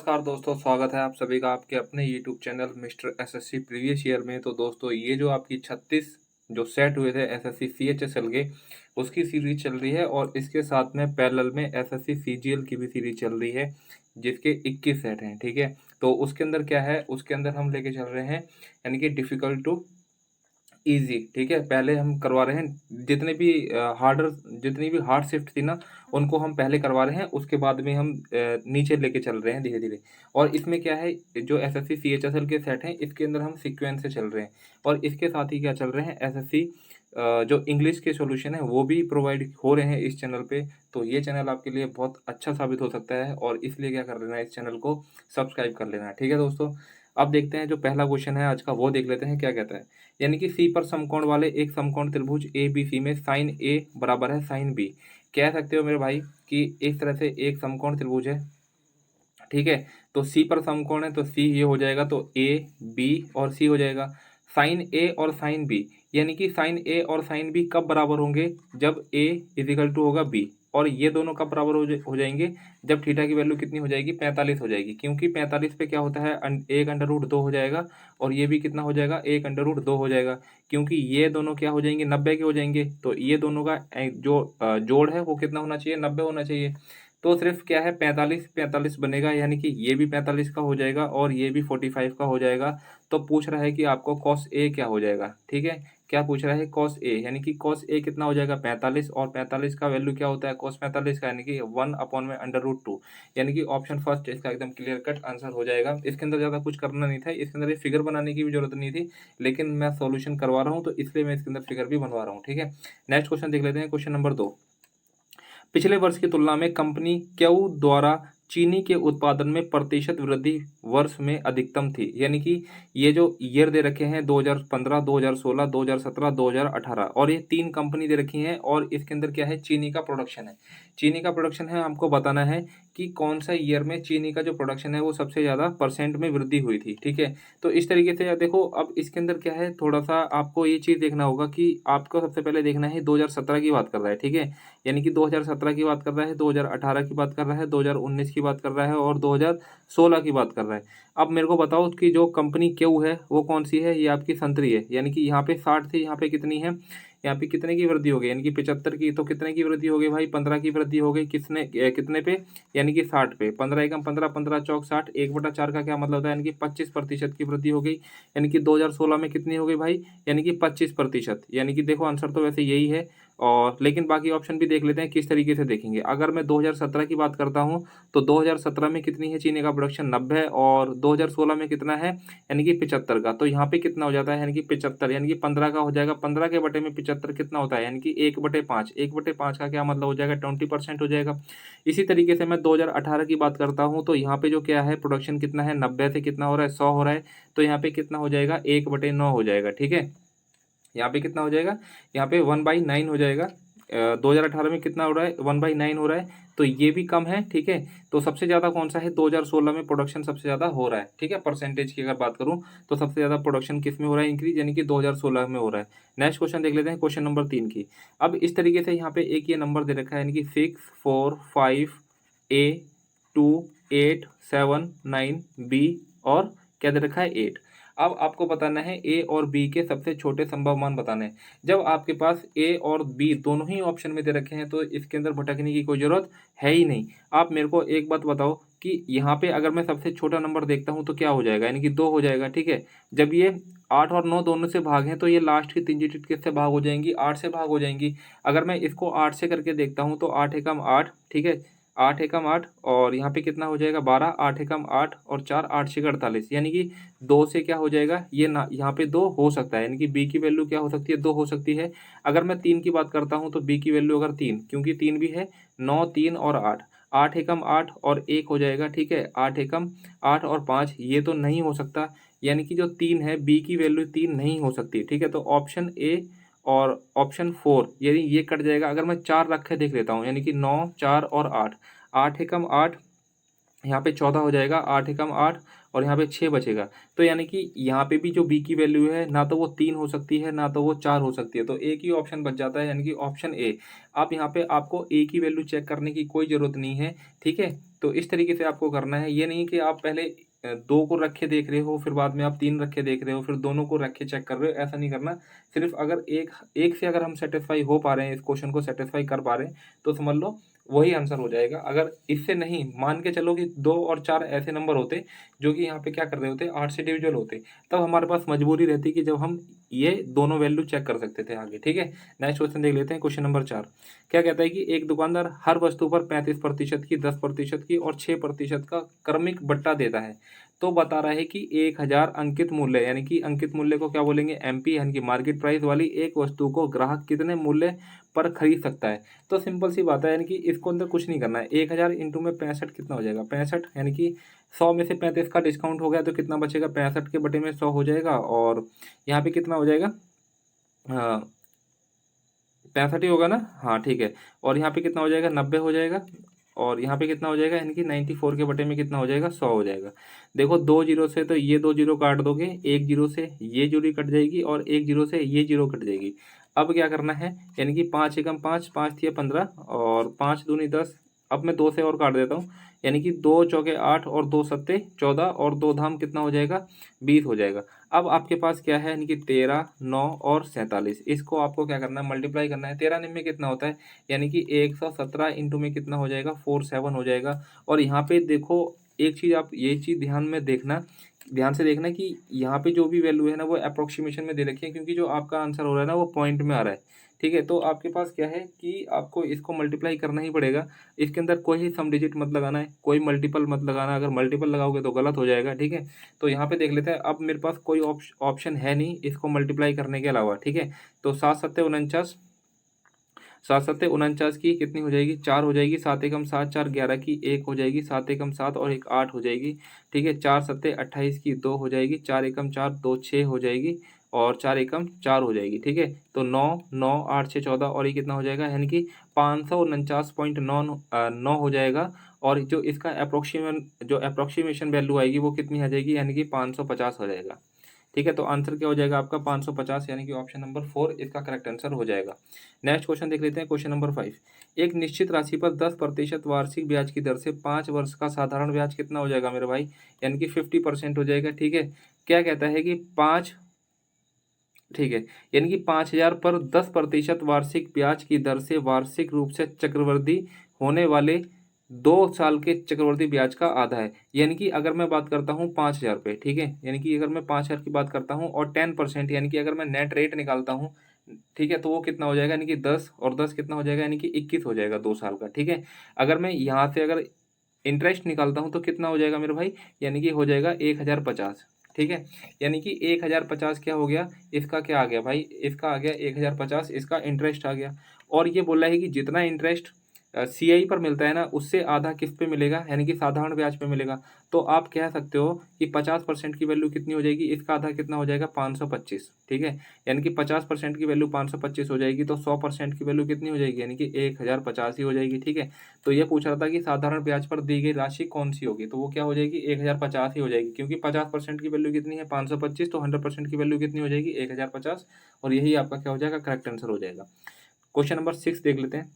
नमस्कार दोस्तों, स्वागत है आप सभी का आपके अपने YouTube channel mister SSC previous year में। तो दोस्तों ये जो आपकी 36 जो सेट हुए थे एसएससी सीएचएसएल के, उसकी सीरीज चल रही है और इसके साथ में पैरेलल में एसएससी सीजीएल की भी सीरीज चल रही है जिसके 21 सेट हैं। ठीक है, तो उसके अंदर क्या है, उसके अंदर हम लेके चल रहे हैं यानी कि डिफिकल्ट टू इजी। ठीक है, पहले हम करवा रहे हैं जितने भी जितनी भी हार्ड शिफ्ट थी ना, उनको हम पहले करवा रहे हैं, उसके बाद में हम नीचे लेके चल रहे हैं धीरे धीरे। और इसमें क्या है, जो एसएससी सीएचएसएल के सेट हैं इसके अंदर हम सीक्वेंस से चल रहे हैं। और इसके साथ ही क्या चल रहे हैं, एसएससी जो इंग्लिश के सॉल्यूशन है वो भी प्रोवाइड हो रहे हैं इस चैनल पे। तो ये चैनल आपके लिए बहुत अच्छा साबित हो सकता है और इसलिए क्या कर लेना है, इस चैनल को सब्सक्राइब कर लेना है। ठीक है दोस्तों, अब देखते हैं जो पहला क्वेश्चन है आज का, वो देख लेते हैं क्या कहता है। यानी कि सी पर समकोण वाले एक समकोण त्रिभुज ए बी सी में साइन ए बराबर है साइन बी। कह सकते हो मेरे भाई कि इस तरह से एक समकोण त्रिभुज है। ठीक है, तो सी पर समकोण है तो सी ये हो जाएगा, तो ए बी और सी हो जाएगा। साइन ए और साइन बी, यानी कि साइन ए और साइन बी कब बराबर होंगे, जब ए इजिकल टू होगा बी। और ये दोनों कब बराबर हो जाएंगे, जब थीटा की वैल्यू कितनी हो जाएगी, 45 हो जाएगी। क्योंकि 45 पे क्या होता है, एक अंडर रूट 2 हो जाएगा और ये भी कितना हो जाएगा, एक अंडर रूट 2 हो जाएगा। क्योंकि ये दोनों क्या हो जाएंगे, 90 के हो जाएंगे। तो ये दोनों का जो जोड़ है वो कितना होना चाहिए, 90 होना चाहिए। तो सिर्फ क्या है, 45 45 बनेगा, यानी कि ये भी 45 का हो जाएगा और ये भी 45 का हो जाएगा। तो पूछ रहा है कि आपको कॉस ए क्या हो जाएगा। ठीक है, क्या पूछ रहा है, कॉस ए, यानी कि कॉस ए कितना हो जाएगा, 45। और 45 का वैल्यू क्या होता है, कॉस 45 का, यानी कि 1/√2। यानी कि ऑप्शन फर्स्ट इसका एकदम क्लियर कट आंसर हो जाएगा। इसके अंदर ज़्यादा कुछ करना नहीं था, इसके अंदर ये फिगर बनाने की भी जरूरत नहीं थी, लेकिन मैं सॉल्यूशन करवा रहा हूँ तो इसलिए मैं इसके अंदर फिगर भी बनवा रहा हूँ। ठीक है, नेक्स्ट क्वेश्चन देख लेते हैं, क्वेश्चन नंबर 2। पिछले वर्ष की तुलना में कंपनी क्यू द्वारा चीनी के उत्पादन में प्रतिशत वृद्धि वर्ष में अधिकतम थी। यानी कि ये जो ईयर दे रखे हैं 2015, 2016, 2017, 2018, और ये तीन कंपनी दे रखी हैं और इसके अंदर क्या है, चीनी का प्रोडक्शन है। चीनी का प्रोडक्शन है, हमको बताना है कि कौन सा ईयर में चीनी का जो प्रोडक्शन है वो सबसे ज़्यादा परसेंट में वृद्धि हुई थी। ठीक है, तो इस तरीके से देखो, अब इसके अंदर क्या है, थोड़ा सा आपको ये चीज़ देखना होगा कि आपको सबसे पहले देखना है 2017 की बात कर रहा है। ठीक है, यानी कि 2017 की बात कर रहा है, 2018 की बात कर रहा है, 2019 की बात कर रहा है और 2016 की बात कर रहा है। अब मेरे को बताओ कि जो कंपनी क्यू है वो कौन सी है, ये आपकी संतरी है। यानी कि यहाँ पे 60 थी, यहाँ पे कितनी है, यहाँ पे कितने की वृद्धि हो गई, यानी कि 75 की, तो कितने की वृद्धि हो गई भाई, 15 की वृद्धि हो गई। कितने पे, यानी कि 60 पे। 15 एकम 15, 15 चौक 60, 1/4 का क्या मतलब होता है, यानी कि 25% की वृद्धि हो गई। यानी कि 2016 में कितनी हो गई भाई, यानी कि 25%। यानी कि देखो आंसर तो वैसे यही है, और लेकिन बाकी ऑप्शन भी देख लेते हैं किस तरीके से देखेंगे। अगर मैं 2017 की बात करता हूं तो 2017 में कितनी है चीनी का प्रोडक्शन, 90, और 2016 में कितना है, यानी कि 75 का। तो यहाँ पे कितना हो जाता है, यानी कि 75, यानी कि 15 का हो जाएगा। 15 के बटे में 75 कितना होता है, यानी कि 1/5। 1/5 का क्या मतलब हो जाएगा, 20% हो जाएगा। इसी तरीके से मैं 2018 की बात करता हूँ तो यहाँ पे जो क्या है, प्रोडक्शन कितना है, 90 से कितना हो रहा है, 100 हो रहा है। तो यहाँ पे कितना हो जाएगा, 1/9 हो जाएगा। ठीक है, यहाँ पे कितना हो जाएगा, यहाँ पे 1/9 हो जाएगा। 2018 में कितना हो रहा है, 1/9 हो रहा है, तो ये भी कम है। ठीक है, तो सबसे ज़्यादा कौन सा है, 2016 में प्रोडक्शन सबसे ज़्यादा हो रहा है। ठीक है, परसेंटेज की अगर बात करूँ तो सबसे ज़्यादा प्रोडक्शन किस में हो रहा है इंक्रीज, यानी कि 2016 में हो रहा है। नेक्स्ट क्वेश्चन देख लेते हैं, क्वेश्चन नंबर 3 की। अब इस तरीके से यहाँ पे एक ये नंबर दे रखा है, यानी कि 6, 4, 5, A, 2, 8, 7, 9, B, और क्या दे रखा है, 8। अब आपको बताना है ए और बी के सबसे छोटे संभव मान बताने हैं। जब आपके पास ए और बी दोनों ही ऑप्शन में दे रखे हैं तो इसके अंदर भटकने की कोई ज़रूरत है ही नहीं। आप मेरे को एक बात बताओ कि यहाँ पे अगर मैं सबसे छोटा नंबर देखता हूँ तो क्या हो जाएगा, यानी कि 2 हो जाएगा। ठीक है, जब ये 8 और 9 दोनों से भाग हैं तो ये लास्ट की 3 डिजिट किससे भाग हो जाएंगी, 8 से भाग हो जाएंगी। अगर मैं इसको 8 से करके देखता हूँ तो 8 एकम 8, ठीक है, 8 एकम 8, और यहाँ पे कितना हो जाएगा, 12, 8 एकम 8 और 4, 8 छः 48, यानी कि 2 से क्या हो जाएगा, ये ना यहाँ पे 2 हो सकता है, यानी कि बी की वैल्यू क्या हो सकती है, 2 हो सकती है। अगर मैं 3 की बात करता हूँ तो बी की वैल्यू अगर 3, क्योंकि 3 भी है, 9, 3 और 8, 8 एकम 8 और 1 हो जाएगा। ठीक है, 8 एकम 8 और 5, ये तो नहीं हो सकता, यानी कि जो 3 है, बी की वैल्यू 3 नहीं हो सकती। ठीक है, तो ऑप्शन ए और ऑप्शन 4, यानी ये कट जाएगा। अगर मैं 4 रख के देख लेता हूँ, यानी कि 9, 4 और 8, 8 एकम 8 यहाँ पे 14 हो जाएगा, 8 एकम 8 और यहाँ पे 6 बचेगा। तो यानी कि यहाँ पे भी जो बी की वैल्यू है ना तो वो 3 हो सकती है ना तो वो 4 हो सकती है, तो एक ही ऑप्शन बच जाता है यानी कि ऑप्शन ए। आप यहाँ पे आपको ए की वैल्यू चेक करने की कोई ज़रूरत नहीं है, ठीक है। तो इस तरीके से आपको करना है, ये नहीं कि आप पहले 2 को रख के देख रहे हो, फिर बाद में आप 3 रख के देख रहे हो, फिर दोनों को रख के चेक कर रहे हो, ऐसा नहीं करना। सिर्फ अगर एक एक से अगर हम सेटिस्फाई हो पा रहे हैं, इस क्वेश्चन को सेटिस्फाई कर पा रहे हैं, तो समझ लो वही आंसर हो जाएगा। अगर इससे नहीं, मान के चलो कि 2 और 4 ऐसे नंबर होते जो कि यहाँ पे क्या कर रहे होते, 8 से डिविजिबल होते, तब हमारे पास मजबूरी रहती कि जब हम ये दोनों वैल्यू चेक कर सकते थे आगे, ठीक है। नेक्स्ट क्वेश्चन देख लेते हैं, क्वेश्चन नंबर 4 क्या कहता है कि एक दुकानदार हर वस्तु पर 35% की, 10% की और 6% का क्रमिक बट्टा देता है। तो बता रहा है कि 1000 अंकित मूल्य, यानी कि अंकित मूल्य को क्या बोलेंगे, एमपी, यानी कि मार्केट प्राइस वाली एक वस्तु को ग्राहक कितने मूल्य पर खरीद सकता है। तो सिंपल सी बात है, यानी कि इसको अंदर कुछ नहीं करना है। 1000 इंटू में 65 कितना हो जाएगा, 65, यानी कि 100 में से 35 का डिस्काउंट हो गया तो कितना बचेगा, 65 के बटे में 100 हो जाएगा। और यहाँ पे कितना हो जाएगा, 65 ही होगा ना, हाँ ठीक है। और यहाँ पे कितना हो जाएगा, 90 हो जाएगा। और यहाँ पे कितना हो जाएगा, यानी कि 94 के बटे में कितना हो जाएगा, 100 हो जाएगा। देखो 2 जीरो से तो ये 2 जीरो काट दोगे, 1 जीरो से ये जीरो कट जाएगी और 1 जीरो से ये जीरो कट जाएगी। अब क्या करना है, यानी कि 5 एकम 5, 5 थिया 15 और 5 दूनी 10। अब मैं 2 से और काट देता हूँ, यानी कि 2 चौके 8 और 2 सत्ते 14 और 2 धाम कितना हो जाएगा, 20 हो जाएगा। अब आपके पास क्या है, यानी कि 13, 9 और 47, इसको आपको क्या करना है, मल्टीप्लाई करना है। 13 में कितना होता है, यानी कि 117 इंटू में कितना हो जाएगा, 47 हो जाएगा। और यहाँ पे देखो एक चीज़, आप ये चीज़ ध्यान में देखना, ध्यान से देखना कि यहाँ पे जो भी वैल्यू है ना वो अप्रोक्सीमेशन में दे रखी है, क्योंकि जो आपका आंसर हो रहा है ना वो पॉइंट में आ रहा है, ठीक है। तो आपके पास क्या है कि आपको इसको मल्टीप्लाई करना ही पड़ेगा। इसके अंदर कोई ही सम डिजिट मत लगाना है, कोई मल्टीपल मत लगाना, अगर मल्टीपल लगाओगे तो गलत हो जाएगा, ठीक है। तो यहाँ पे देख लेते हैं, अब मेरे पास कोई ऑप्शन है नहीं इसको मल्टीप्लाई करने के अलावा, ठीक है। तो 7 सत्ते 49, 7 सत्ते 49 की कितनी हो जाएगी, 4 हो जाएगी। 7 एकम 7, 4 11 की 1 हो जाएगी। 7 एकम 7 और 1 8 हो जाएगी, ठीक है। 4 सत्ते 28 की 2 हो जाएगी। 4 एकम 4, 2 6 हो जाएगी और 4 एकम 4 हो जाएगी, ठीक है। तो 9 9 8 6 14 और ये कितना हो जाएगा, यानी कि 549.9 हो जाएगा। और जो इसका अप्रोक्सीमेशन वैल्यू आएगी वो कितनी आ जाएगी, यानी कि 550 हो जाएगा, ठीक है। तो आंसर क्या हो जाएगा आपका 550, यानी कि ऑप्शन नंबर 4 इसका करेक्ट आंसर हो जाएगा। नेक्स्ट क्वेश्चन देख लेते हैं, क्वेश्चन नंबर 5। एक निश्चित राशि पर 10% वार्षिक ब्याज की दर से 5 वर्ष का साधारण ब्याज कितना हो जाएगा मेरे भाई, यानी कि 50% हो जाएगा, ठीक है। क्या कहता है कि 5, ठीक है, यानी कि 5000 पर 10% वार्षिक ब्याज की दर से वार्षिक रूप से चक्रवृद्धि होने वाले 2 साल के चक्रवृद्धि ब्याज का आधा है। यानी कि अगर मैं बात करता हूँ 5000 पे, ठीक है, यानी कि अगर मैं 5000 की बात करता हूँ और 10%, यानी कि अगर मैं नेट रेट निकालता हूँ, ठीक है, तो वो कितना हो जाएगा, यानी कि 10 और 10 कितना हो जाएगा, यानी कि 21 हो जाएगा 2 साल का, ठीक है। अगर मैं यहाँ से अगर इंटरेस्ट निकालता हूँ तो कितना हो जाएगा मेरे भाई, यानी कि हो जाएगा 1050, ठीक है। यानी कि 1050 क्या हो गया, इसका क्या आ गया भाई, इसका आ गया 1050, इसका इंटरेस्ट आ गया। और ये बोला है कि जितना इंटरेस्ट सीआई पर मिलता है ना उससे आधा किस पे मिलेगा, यानी कि साधारण ब्याज पे मिलेगा। तो आप कह सकते हो कि 50% की वैल्यू कितनी हो जाएगी, इसका आधा कितना हो जाएगा, 525, ठीक है। यानी कि 50% की वैल्यू 525 हो जाएगी, तो 100% की वैल्यू कितनी हो जाएगी, यानी कि 1050 ही हो जाएगी, ठीक है। तो ये पूछ रहा था कि साधारण ब्याज पर दी गई राशि कौन सी होगी, तो वो क्या हो जाएगी, 1050 ही हो जाएगी, क्योंकि 50% की वैल्यू कितनी है, 525, तो 100% की वैल्यू कितनी हो जाएगी, 1050। और यही आपका क्या हो जाएगा, करेक्ट आंसर हो जाएगा। क्वेश्चन नंबर 6 देख लेते हैं,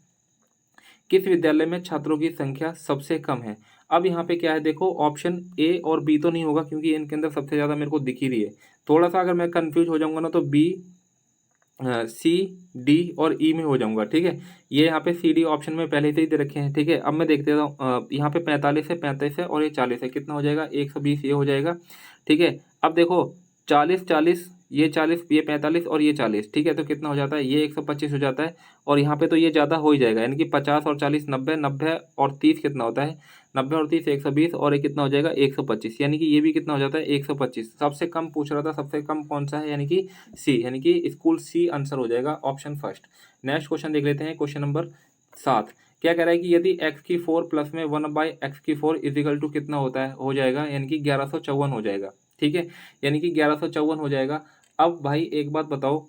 किस विद्यालय में छात्रों की संख्या सबसे कम है। अब यहाँ पे क्या है, देखो ऑप्शन ए और बी तो नहीं होगा, क्योंकि इनके अंदर सबसे ज़्यादा मेरे को दिख ही रही है। थोड़ा सा अगर मैं कंफ्यूज हो जाऊंगा ना तो बी, सी, डी और ई में हो जाऊंगा, ठीक है। ये यहाँ पे सी डी ऑप्शन में पहले से ही दे रखे हैं, ठीक है। अब मैं देख देता हूँ, यहाँ पे 45 है, 35 है और ये 40 है, कितना हो जाएगा, 120 ये हो जाएगा, ठीक है। अब देखो 40 40, ये 40, ये 45 और ये 40, ठीक है। तो कितना हो जाता है, ये 125 हो जाता है। और यहाँ पे तो ये ज़्यादा हो ही जाएगा, यानी कि 50 और 40 90, 90 और 30 कितना होता है, 90 और 30 120 और ये कितना हो जाएगा 125, यानी कि ये भी कितना हो जाता है 125। सबसे कम पूछ रहा था, सबसे कम कौन सा है, यानी कि सी, यानी कि स्कूल सी आंसर हो जाएगा, ऑप्शन फर्स्ट। नेक्स्ट क्वेश्चन देख लेते हैं, क्वेश्चन नंबर 7। क्या कह रहा है कि यदि x की 4 प्लस में 1/x की 4 इजिकल टू कितना होता है, हो जाएगा, यानी कि 1154 हो जाएगा, ठीक है। यानी कि 1154 हो जाएगा। अब भाई एक बात बताओ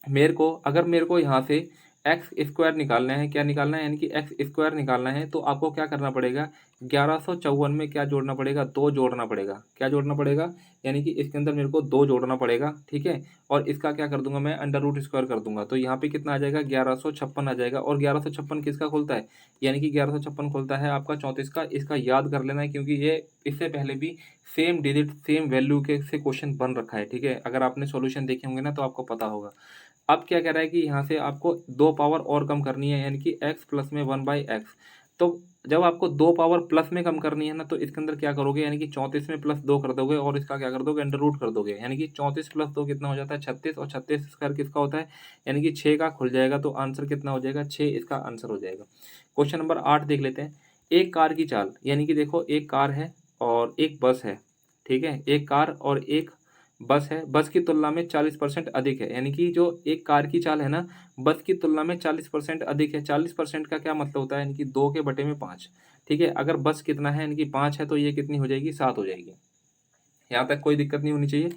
मेरे को, अगर मेरे को यहाँ से एक्स स्क्वायर निकालना है। क्या निकालना है? यानी कि एक्स स्क्वायर निकालना है तो आपको क्या करना पड़ेगा, 1154 में क्या जोड़ना पड़ेगा, 2 जोड़ना पड़ेगा। क्या जोड़ना पड़ेगा? यानी कि इसके अंदर मेरे को 2 जोड़ना पड़ेगा, ठीक है। और इसका क्या कर दूंगा मैं, अंडर रूट स्क्वायर कर दूंगा। तो यहाँ पे कितना आ जाएगा, 1156 आ जाएगा। और 1156 किसका खुलता है, यानी कि 1156 खुलता है आपका 34 का। इसका याद कर लेना है क्योंकि ये इससे पहले भी सेम डिजिट सेम वैल्यू के से क्वेश्चन बन रखा है, ठीक है। अगर आपने सॉल्यूशन देखे होंगे ना तो आपको पता होगा। अब क्या कह रहा है कि यहाँ से आपको 2 पावर और कम करनी है, यानी कि x प्लस में 1/x। तो जब आपको 2 पावर प्लस में कम करनी है ना तो इसके अंदर क्या करोगे, यानी कि 34 में प्लस 2 कर दोगे और इसका क्या कर दोगे, अंडर रूट कर दोगे। यानी कि 34 प्लस 2 कितना हो जाता है, 36। और 36 स्क्वायर किसका होता है, यानी कि 6 का खुल जाएगा। तो आंसर कितना हो जाएगा, 6 इसका आंसर हो जाएगा। क्वेश्चन नंबर 8 देख लेते हैं। एक कार की चाल, यानी कि देखो एक कार है और एक बस है, ठीक है। एक कार और एक बस है, बस की तुलना में 40% अधिक है। यानी कि जो एक कार की चाल है ना, बस की तुलना में 40% अधिक है। 40% का क्या मतलब होता है, यानी कि 2 के बटे में 5, ठीक है। अगर बस कितना है, यानी कि 5 है, तो ये कितनी हो जाएगी, 7 हो जाएगी। यहाँ तक कोई दिक्कत नहीं होनी चाहिए।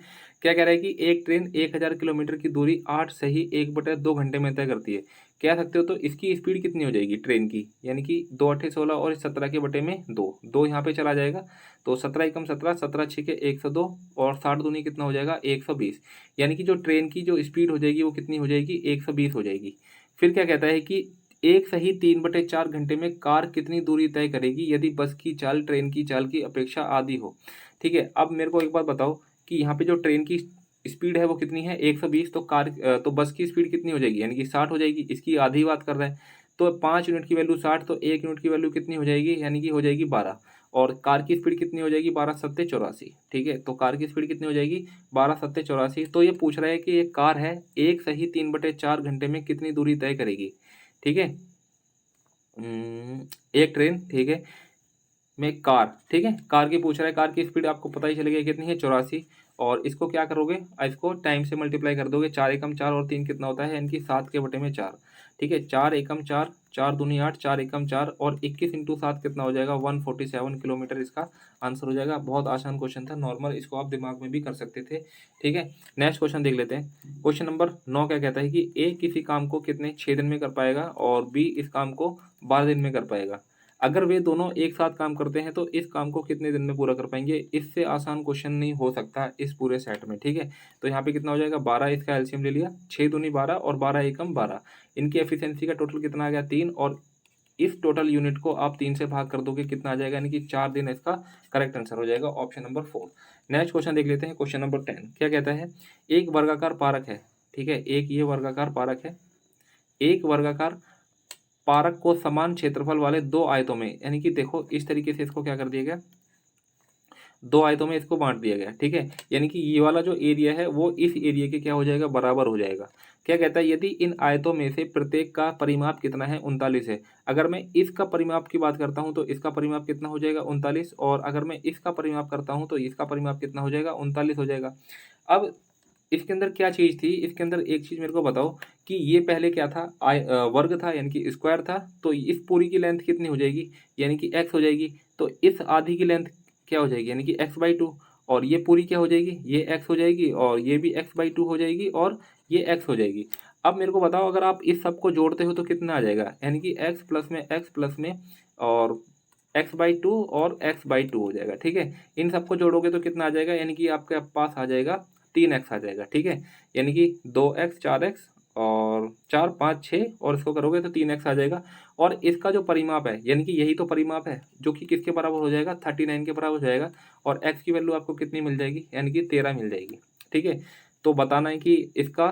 क्या कह रहा है कि एक ट्रेन 1000 किलोमीटर की दूरी 8 सही 1/2 घंटे में तय करती है। कह सकते हो तो इसकी स्पीड कितनी हो जाएगी ट्रेन की, यानी कि 2 8 16 और 17 के बटे में 2, 2 यहाँ पे चला जाएगा। तो 17 एकम 17, 17 6 के 102 और 60 दूनी कितना हो जाएगा, 120। यानी कि जो ट्रेन की जो स्पीड हो जाएगी वो कितनी हो जाएगी, 120 हो जाएगी। फिर क्या कहता है कि एक सही 3/4 घंटे में कार कितनी दूरी तय करेगी यदि बस की चाल ट्रेन की चाल की अपेक्षा आधी हो, ठीक है। अब मेरे को एक बात बताओ कि यहाँ पे जो ट्रेन की स्पीड है वो कितनी है, 120। तो तो बस की स्पीड कितनी हो जाएगी, यानी कि 60 हो जाएगी। इसकी आधी बात कर रहा है। तो 5 यूनिट की वैल्यू 60, तो 1 यूनिट की वैल्यू कितनी हो जाएगी, यानी कि हो जाएगी 12। और कार की स्पीड कितनी हो जाएगी, 12 सत्ते 84, ठीक है। तो कार की स्पीड कितनी हो जाएगी, 12 सत्ते 84। तो ये पूछ रहा है कि एक कार है एक सही 3/4 घंटे में कितनी दूरी तय करेगी, ठीक है। एक ट्रेन, ठीक है, में कार, ठीक है, कार की पूछ रहा है। कार की स्पीड आपको पता ही चलेगा कितनी है, 84। और इसको क्या करोगे, इसको टाइम से मल्टीप्लाई कर दोगे। 4 एकम 4 और 3 कितना होता है, यानी कि 7 के बटे में 4, ठीक है। 4 एकम 4, 4 दूनी 8, 4 एकम 4 और 21 इंटू 7 कितना हो जाएगा, 147 किलोमीटर इसका आंसर हो जाएगा। बहुत आसान क्वेश्चन था, नॉर्मल, इसको आप दिमाग में भी कर सकते थे, ठीक है। नेक्स्ट क्वेश्चन देख लेते हैं। क्वेश्चन नंबर 9 क्या कहता है कि ए किसी काम को कितने 6 दिन में कर पाएगा और बी इस काम को 12 दिन में कर पाएगा। अगर वे दोनों एक साथ काम करते हैं तो इस काम को कितने दिन में पूरा कर पाएंगे। इससे आसान क्वेश्चन नहीं हो सकता इस पूरे सेट में, ठीक है। तो यहाँ पे कितना हो जाएगा, 12, इसका एलसीएम ले लिया, 6 दूनी 12 और 12 एकम 12। इनकी एफिशिएंसी का टोटल कितना आ गया, 3। और इस टोटल यूनिट को आप 3 से भाग कर दोगे, कितना आ जाएगा, यानी कि 4 दिन इसका करेक्ट आंसर हो जाएगा, ऑप्शन नंबर 4। नेक्स्ट क्वेश्चन देख लेते हैं। क्वेश्चन नंबर 10 क्या कहता है, एक वर्गाकार पारक है, ठीक है, एक ये वर्गाकार पारक है। एक वर्गाकार पारक को समान क्षेत्रफल वाले 2 आयतों में, यानी कि देखो इस तरीके से इसको क्या कर दिया गया, 2 आयतों में इसको बांट दिया गया, ठीक है। यानी कि ये वाला जो एरिया है वो इस एरिया के क्या हो जाएगा, बराबर हो जाएगा। क्या कहता है, यदि इन आयतों में से प्रत्येक का परिमाप कितना है, 39 है। अगर मैं इसका परिमाप की बात करता हूं तो इसका परिमाप कितना हो जाएगा, 39। और अगर मैं इसका परिमाप करता हूं तो इसका परिमाप कितना हो जाएगा, 39 हो जाएगा। अब इसके अंदर क्या चीज़ थी, इसके अंदर एक चीज़ मेरे को बताओ कि ये पहले क्या था, वर्ग था, यानी कि स्क्वायर था। तो इस पूरी की लेंथ कितनी हो जाएगी, यानी कि x हो जाएगी। तो इस आधी की लेंथ क्या हो जाएगी, यानी कि x/2। और ये पूरी क्या हो जाएगी, ये x हो जाएगी और ये भी x/2 हो जाएगी और ये x हो जाएगी। अब मेरे को बताओ अगर आप इस सब को जोड़ते हो तो कितना आ जाएगा, यानी कि x प्लस में और x/2 और x/2 हो जाएगा, ठीक है। इन सबको जोड़ोगे तो कितना आ जाएगा, यानी कि आपके पास आ जाएगा 3x आ जाएगा, ठीक है। यानी कि 2x 4x और 4 5 6 और इसको करोगे तो 3x आ जाएगा। और इसका जो परिमाप है, यानी कि यही तो परिमाप है जो कि किसके बराबर हो जाएगा, 39 के बराबर हो जाएगा। और x की वैल्यू आपको कितनी मिल जाएगी, यानी कि 13 मिल जाएगी, ठीक है। तो बताना है कि इसका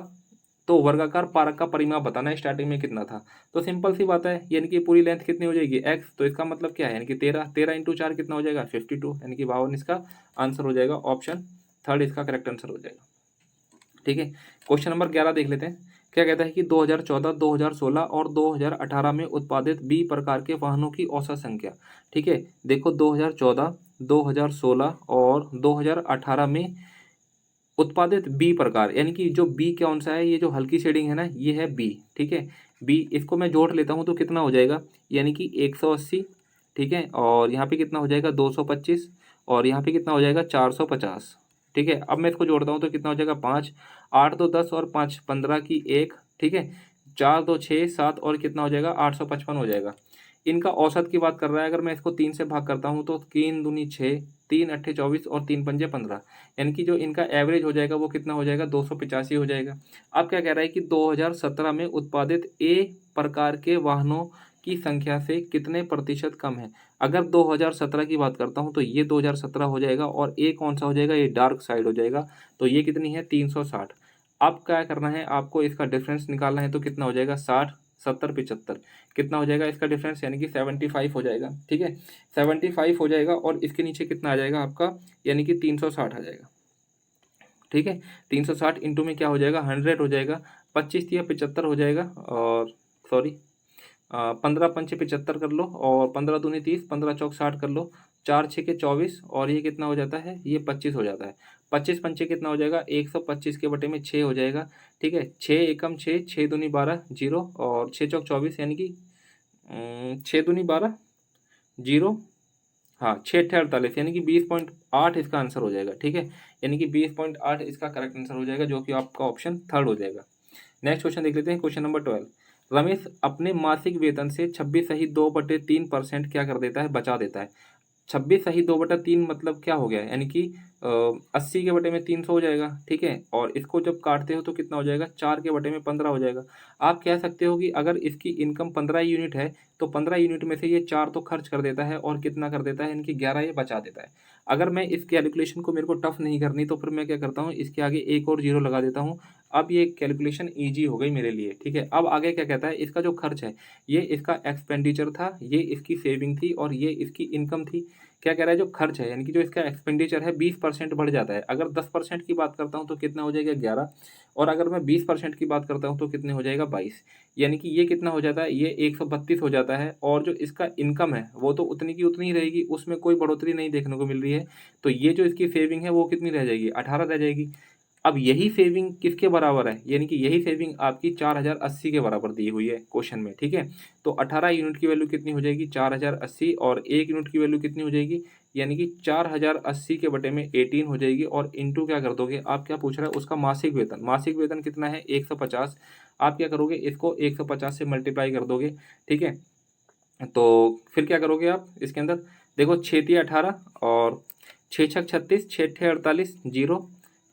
तो वर्गाकार पारक का परिमाप बताना है स्टार्टिंग में कितना था। तो सिंपल सी बात है, यानी कि पूरी लेंथ कितनी हो जाएगी, x। तो इसका मतलब क्या है, यानी कि 13 इंटू 4 कितना हो जाएगा, 52, यानी कि 52 इसका आंसर हो जाएगा, ऑप्शन 3 इसका करेक्ट आंसर हो जाएगा, ठीक है। क्वेश्चन नंबर 11 देख लेते हैं। क्या कहता है कि 2014, 2016 और 2018 में उत्पादित बी प्रकार के वाहनों की औसत संख्या, ठीक है। देखो 2014, 2016 और 2018 में उत्पादित बी प्रकार, यानी कि जो बी कौन सा है, ये जो हल्की शेडिंग है ना, ये है बी, ठीक है। बी इसको मैं जोड़ लेता हूँ तो कितना हो जाएगा, यानी कि 180, ठीक है। और यहाँ पे कितना हो जाएगा, 225 और यहाँ पे कितना हो जाएगा, 450, ठीक है। अब मैं इसको जोड़ता हूँ तो कितना हो जाएगा, 5 8 2 10 और 5 15 की 1, ठीक है। 4 2 6 7 और कितना हो जाएगा 855 हो जाएगा। इनका औसत की बात कर रहा है, अगर मैं इसको 3 से भाग करता हूँ तो 3 दूनी 6, 3 अट्ठे 24 और 3 पंजे 15, यानी कि जो इनका एवरेज हो जाएगा वो कितना हो जाएगा 285 हो जाएगा। अब क्या कह रहा है कि 2017 में उत्पादित ए प्रकार के वाहनों की संख्या से कितने प्रतिशत कम है। अगर 2017 की बात करता हूँ तो ये 2017 हो जाएगा और ए कौन सा हो जाएगा, ये डार्क साइड हो जाएगा। तो ये कितनी है 360। अब क्या करना है आपको, इसका डिफरेंस निकालना है तो कितना हो जाएगा 60 70 75, कितना हो जाएगा इसका डिफरेंस, यानी कि 75 हो जाएगा। ठीक है 75 हो जाएगा और इसके नीचे कितना आ जाएगा आपका, यानी कि 360 आ जाएगा। ठीक है 360 इंटू में क्या हो जाएगा 100 हो जाएगा, 25 या 75 हो जाएगा, और सॉरी 15 पंचे 75 कर लो, और 15 दूनी 30, 15 चौक 60 कर लो, 4 6 के 24, और ये कितना हो जाता है, ये 25 हो जाता है। 25 पंचे कितना हो जाएगा 125 के बटे में 6 हो जाएगा। ठीक है 6 एकम 6, 6 दूनी 12 जीरो, और 6 चौक 24, यानी कि 6 दूनी 12 जीरो, हाँ 6 अट्ठे 48, यानी कि 20.8 इसका आंसर हो जाएगा। ठीक है यानी कि 20.8 इसका करेक्ट आंसर हो जाएगा, जो कि आपका ऑप्शन थर्ड हो जाएगा। नेक्स्ट क्वेश्चन देख लेते हैं, क्वेश्चन नंबर 12। रमेश अपने मासिक वेतन से 26.2/3% क्या कर देता है, बचा देता है। 26/2/3 मतलब क्या हो गया, यानी कि 80 के बटे में 300 हो जाएगा। ठीक है और इसको जब काटते हो तो कितना हो जाएगा, 4 के बटे में 15 हो जाएगा। आप कह सकते हो कि अगर इसकी इनकम 15 यूनिट है तो 15 यूनिट में से ये 4 तो खर्च कर देता है और कितना कर देता है, यानी 11 ये बचा देता है। अगर मैं इस कैलकुलेशन को, मेरे को टफ नहीं करनी, तो फिर मैं क्या करता हूँ, इसके आगे एक और जीरो लगा देता हूँ। अब ये कैलकुलेशन ईजी हो गई मेरे लिए। ठीक है अब आगे क्या कहता है, इसका जो खर्च है ये इसका एक्सपेंडिचर था, ये इसकी सेविंग थी, और ये इसकी इनकम थी। क्या कह रहा है, जो खर्च है यानी कि जो इसका एक्सपेंडिचर है 20% बढ़ जाता है। अगर 10% की बात करता हूँ तो कितना हो जाएगा 11, और अगर मैं 20% की बात करता हूँ तो कितने हो जाएगा 22, यानी कि ये कितना हो जाता है, ये 132 हो जाता है। और जो इसका इनकम है वो तो उतनी की उतनी ही रहेगी, उसमें कोई बढ़ोतरी नहीं देखने को मिल रही है। तो ये जो इसकी सेविंग है वो कितनी रह जाएगी, 18 रह जाएगी। अब यही सेविंग किसके बराबर है, यानी कि यही सेविंग आपकी 4080 के बराबर दी हुई है क्वेश्चन में। ठीक है तो 18 यूनिट की वैल्यू कितनी हो जाएगी 4080, और 1 यूनिट की वैल्यू कितनी हो जाएगी, यानी कि 4080 के बटे में 18 हो जाएगी, और इंटू क्या कर दोगे, आप क्या पूछ रहा है उसका मासिक वेतन। मासिक वेतन कितना है 150, आप क्या करोगे इसको 150 से मल्टीप्लाई कर दोगे। ठीक है तो फिर क्या करोगे आप इसके अंदर, देखो 6 18 और 6 छक 36, 6 अट्ठे 48 जीरो,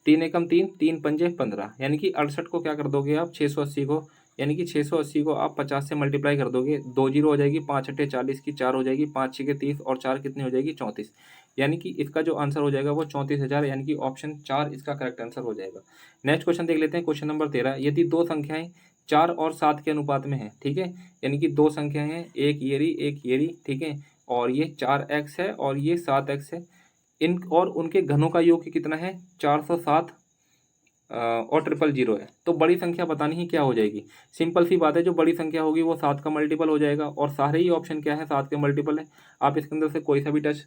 3 एकम 3, 3 पंजे 15, यानी कि 68 को क्या कर दोगे आप 680 को, यानी कि 680 को आप 50 से मल्टीप्लाई कर दोगे, 2 जीरो हो जाएगी, 5 अट्ठे 40 की 4 हो जाएगी, 5 छः के 30 और 4 कितनी हो जाएगी 34, यानी कि इसका जो आंसर हो जाएगा वो 34,000, यानी कि ऑप्शन 4 इसका करेक्ट आंसर हो जाएगा। नेक्स्ट क्वेश्चन देख लेते हैं, क्वेश्चन नंबर 13। यदि दो संख्याएं 4 और 7 के अनुपात में है, ठीक है यानी कि दो संख्याएं हैं, एक ये रही एक ये रही, ठीक है और ये 4x है और ये 7x है, इन और उनके घनों का योग कितना है 407 और 000 है। तो बड़ी संख्या बतानी ही क्या हो जाएगी, सिंपल सी बात है, जो बड़ी संख्या होगी वो 7 का मल्टीपल हो जाएगा, और सारे ही ऑप्शन क्या है 7 के मल्टीपल है। आप इसके अंदर से कोई सा भी टच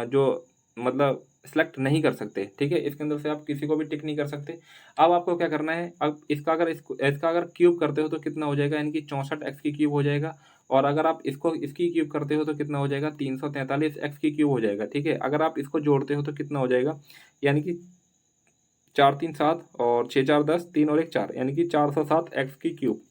जो मतलब सेलेक्ट नहीं कर सकते। ठीक है इसके अंदर से आप किसी को भी टिक नहीं कर सकते। अब आपको क्या करना है, अब इसका अगर क्यूब करते हो तो कितना हो जाएगा, यानी कि 64x की क्यूब हो जाएगा, और अगर आप इसको इसकी क्यूब करते हो तो कितना हो जाएगा 343x की क्यूब हो जाएगा। ठीक है अगर आप इसको जोड़ते हो तो कितना हो जाएगा, यानी कि 4 3 7 और 6 4 10, 3 और 1 4, यानी कि 407x की क्यूब।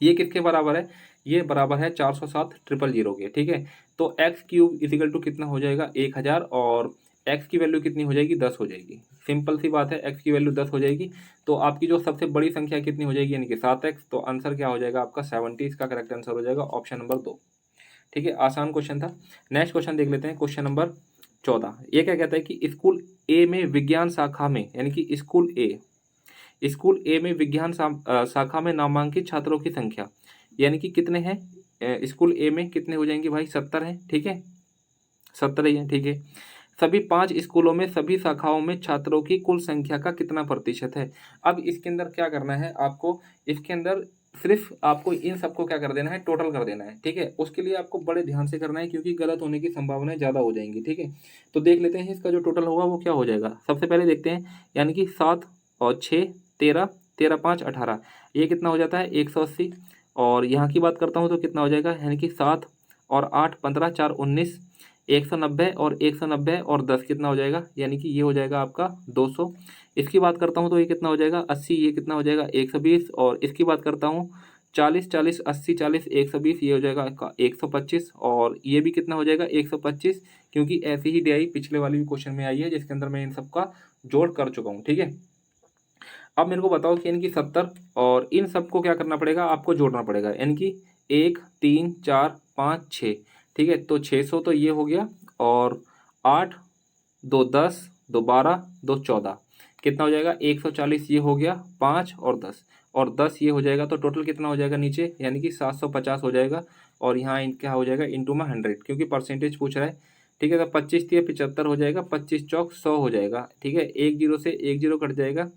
ये किसके बराबर है, ये बराबर है 407 000 के। ठीक है तो एक्स क्यूब इजिकल टू कितना हो जाएगा 1000, और एक्स की वैल्यू कितनी हो जाएगी 10 हो जाएगी। सिंपल सी बात है, एक्स की वैल्यू 10 हो जाएगी, तो आपकी जो सबसे बड़ी संख्या कितनी हो जाएगी, यानी कि 7x। तो आंसर क्या हो जाएगा आपका 70, इसका करेक्ट आंसर हो जाएगा ऑप्शन नंबर 2। ठीक है आसान क्वेश्चन था। नेक्स्ट क्वेश्चन देख लेते हैं, क्वेश्चन नंबर 14। ये क्या कहता है कि स्कूल ए में विज्ञान शाखा में, यानी कि स्कूल ए में विज्ञान शाखा में नामांकित छात्रों की संख्या, यानी कि कितने हैं स्कूल ए में कितने हो जाएंगे भाई 70 हैं। ठीक है 70 ही है। ठीक है सभी 5 स्कूलों में सभी शाखाओं में छात्रों की कुल संख्या का कितना प्रतिशत है। अब इसके अंदर क्या करना है आपको, इसके अंदर सिर्फ आपको इन सबको क्या कर देना है, टोटल कर देना है। ठीक है उसके लिए आपको बड़े ध्यान से करना है, क्योंकि गलत होने की संभावनाएं ज़्यादा हो जाएंगी। ठीक है तो देख लेते हैं इसका जो टोटल होगा वो क्या हो जाएगा। सबसे पहले देखते हैं, यानी कि 7 और 6 13, 13 5 18, ये कितना हो जाता है 180, और यहाँ की बात करता हूँ तो कितना हो जाएगा, यानी कि 7 और 8 15 4 19, 190 और 190 और 10 कितना हो जाएगा, यानी कि ये हो जाएगा आपका 200। इसकी बात करता हूँ तो ये कितना हो जाएगा 80, ये कितना हो जाएगा 120, और इसकी बात करता हूँ 40 40 80 40 120, ये हो जाएगा आपका 125, और ये भी कितना हो जाएगा 125, क्योंकि ऐसी ही DI पिछले वाली भी क्वेश्चन में आई है जिसके अंदर मैं इन सब का जोड़ कर चुका हूँ। ठीक है, अब मेरे को बताओ कि इनकी 70 और इन सबको क्या करना पड़ेगा, आपको जोड़ना पड़ेगा। इनकी 1 3 4 5 6, ठीक है, तो 600 तो ये हो गया, और 8 2 10 2 12 2 14, कितना हो जाएगा 140, ये हो गया 5 और 10 ये हो जाएगा, तो टोटल कितना हो जाएगा नीचे, यानी कि 750 हो जाएगा। और यहाँ क्या हो जाएगा इंटू में 100, क्योंकि परसेंटेज पूछ रहा है। ठीक है, तो 25 3 75 हो जाएगा, 25 चौक 100 हो जाएगा। ठीक है, एक जीरो से एक जीरो कट जाएगा,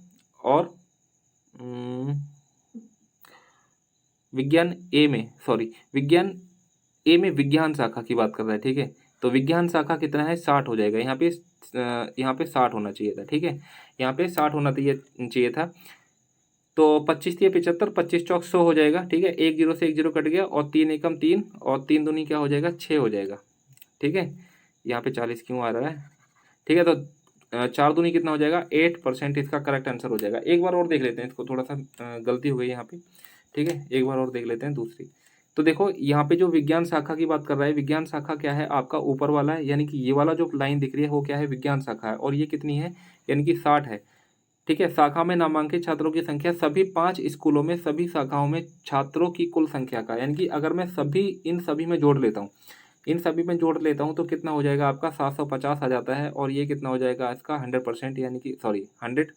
और विज्ञान ए में, सॉरी विज्ञान ए में विज्ञान शाखा की बात कर रहा है। ठीक है, तो विज्ञान शाखा कितना है 60 हो जाएगा, यहाँ पे 60 होना चाहिए था। ठीक है, यहाँ पे 60 होना चाहिए था। तो 25 3 75, 25 चौक 100 हो जाएगा। ठीक है, एक जीरो से एक जीरो कट गया, और 3 एकम 3, और 3 दूनी क्या हो जाएगा 6 हो जाएगा। ठीक है, यहाँ पे 40 क्यों आ रहा है। ठीक है, तो 4 दूनी कितना हो जाएगा 8%, इसका करेक्ट आंसर हो जाएगा। एक बार और देख लेते हैं इसको, थोड़ा सा गलती हो गई यहाँ पे। ठीक है, एक बार और देख लेते हैं दूसरी। तो देखो यहाँ पे जो विज्ञान शाखा की बात कर रहा है, विज्ञान शाखा क्या है आपका ऊपर वाला है, यानी कि ये वाला जो लाइन दिख रही है वो क्या है विज्ञान शाखा है, और ये कितनी है यानी कि 60 है। ठीक है, शाखा में नामांकित छात्रों की संख्या सभी 5 स्कूलों में सभी शाखाओं में छात्रों की कुल संख्या का, यानी कि अगर मैं इन सभी में जोड़ लेता हूँ, तो कितना हो जाएगा आपका 750 आ जाता है। और ये कितना हो जाएगा इसका 100%, यानी कि सॉरी 100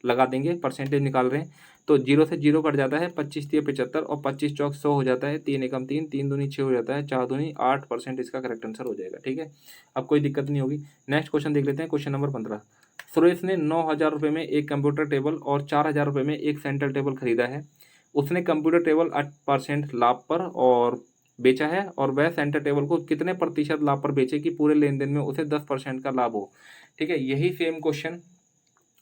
लगा देंगे, परसेंटेज निकाल रहे हैं, तो जीरो से जीरो कट जाता है, 25 3 75, और 25 चौक 100 हो जाता है, 3 एकम 3, 3 दूनी 6 हो जाता है, 4 दूनी 8%, इसका करेक्ट आंसर हो जाएगा। ठीक है, अब कोई दिक्कत नहीं होगी। नेक्स्ट क्वेश्चन देख लेते हैं, क्वेश्चन नंबर 15। सुरेश ने 9,000 रुपये में एक कंप्यूटर टेबल और 4,000 रुपये में एक सेंटर टेबल खरीदा है। उसने कंप्यूटर टेबल 8% लाभ पर और बेचा है, और वह सेंटर टेबल को कितने प्रतिशत लाभ पर बेचे कि पूरे लेन देन में उसे 10% का लाभ हो। ठीक है, यही same question,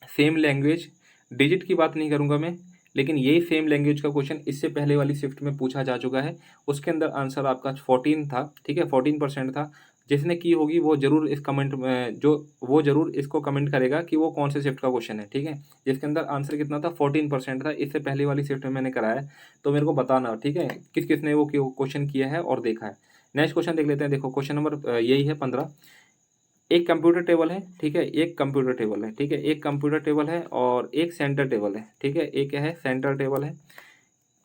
same language, digit की बात नहीं करूंगा मैं, लेकिन यही सेम लैंग्वेज का क्वेश्चन इससे पहले वाली शिफ्ट में पूछा जा चुका है। उसके अंदर आंसर आपका 14 था। ठीक है, 14% था। जिसने की होगी वो जरूर इस कमेंट में वो जरूर इसको कमेंट करेगा कि वो कौन से शिफ्ट का क्वेश्चन है। ठीक है, जिसके अंदर आंसर कितना था 14% था, इससे पहले वाली शिफ्ट में मैंने कराया है, तो मेरे को बताना। ठीक है, किस किसने वो क्वेश्चन किया है और देखा है। नेक्स्ट क्वेश्चन देख लेते हैं। देखो क्वेश्चन नंबर यही है 15। एक कंप्यूटर टेबल है। ठीक है, एक कंप्यूटर टेबल है। ठीक है, एक कंप्यूटर टेबल है और एक सेंटर टेबल है। ठीक है, एक क्या है सेंटर टेबल है।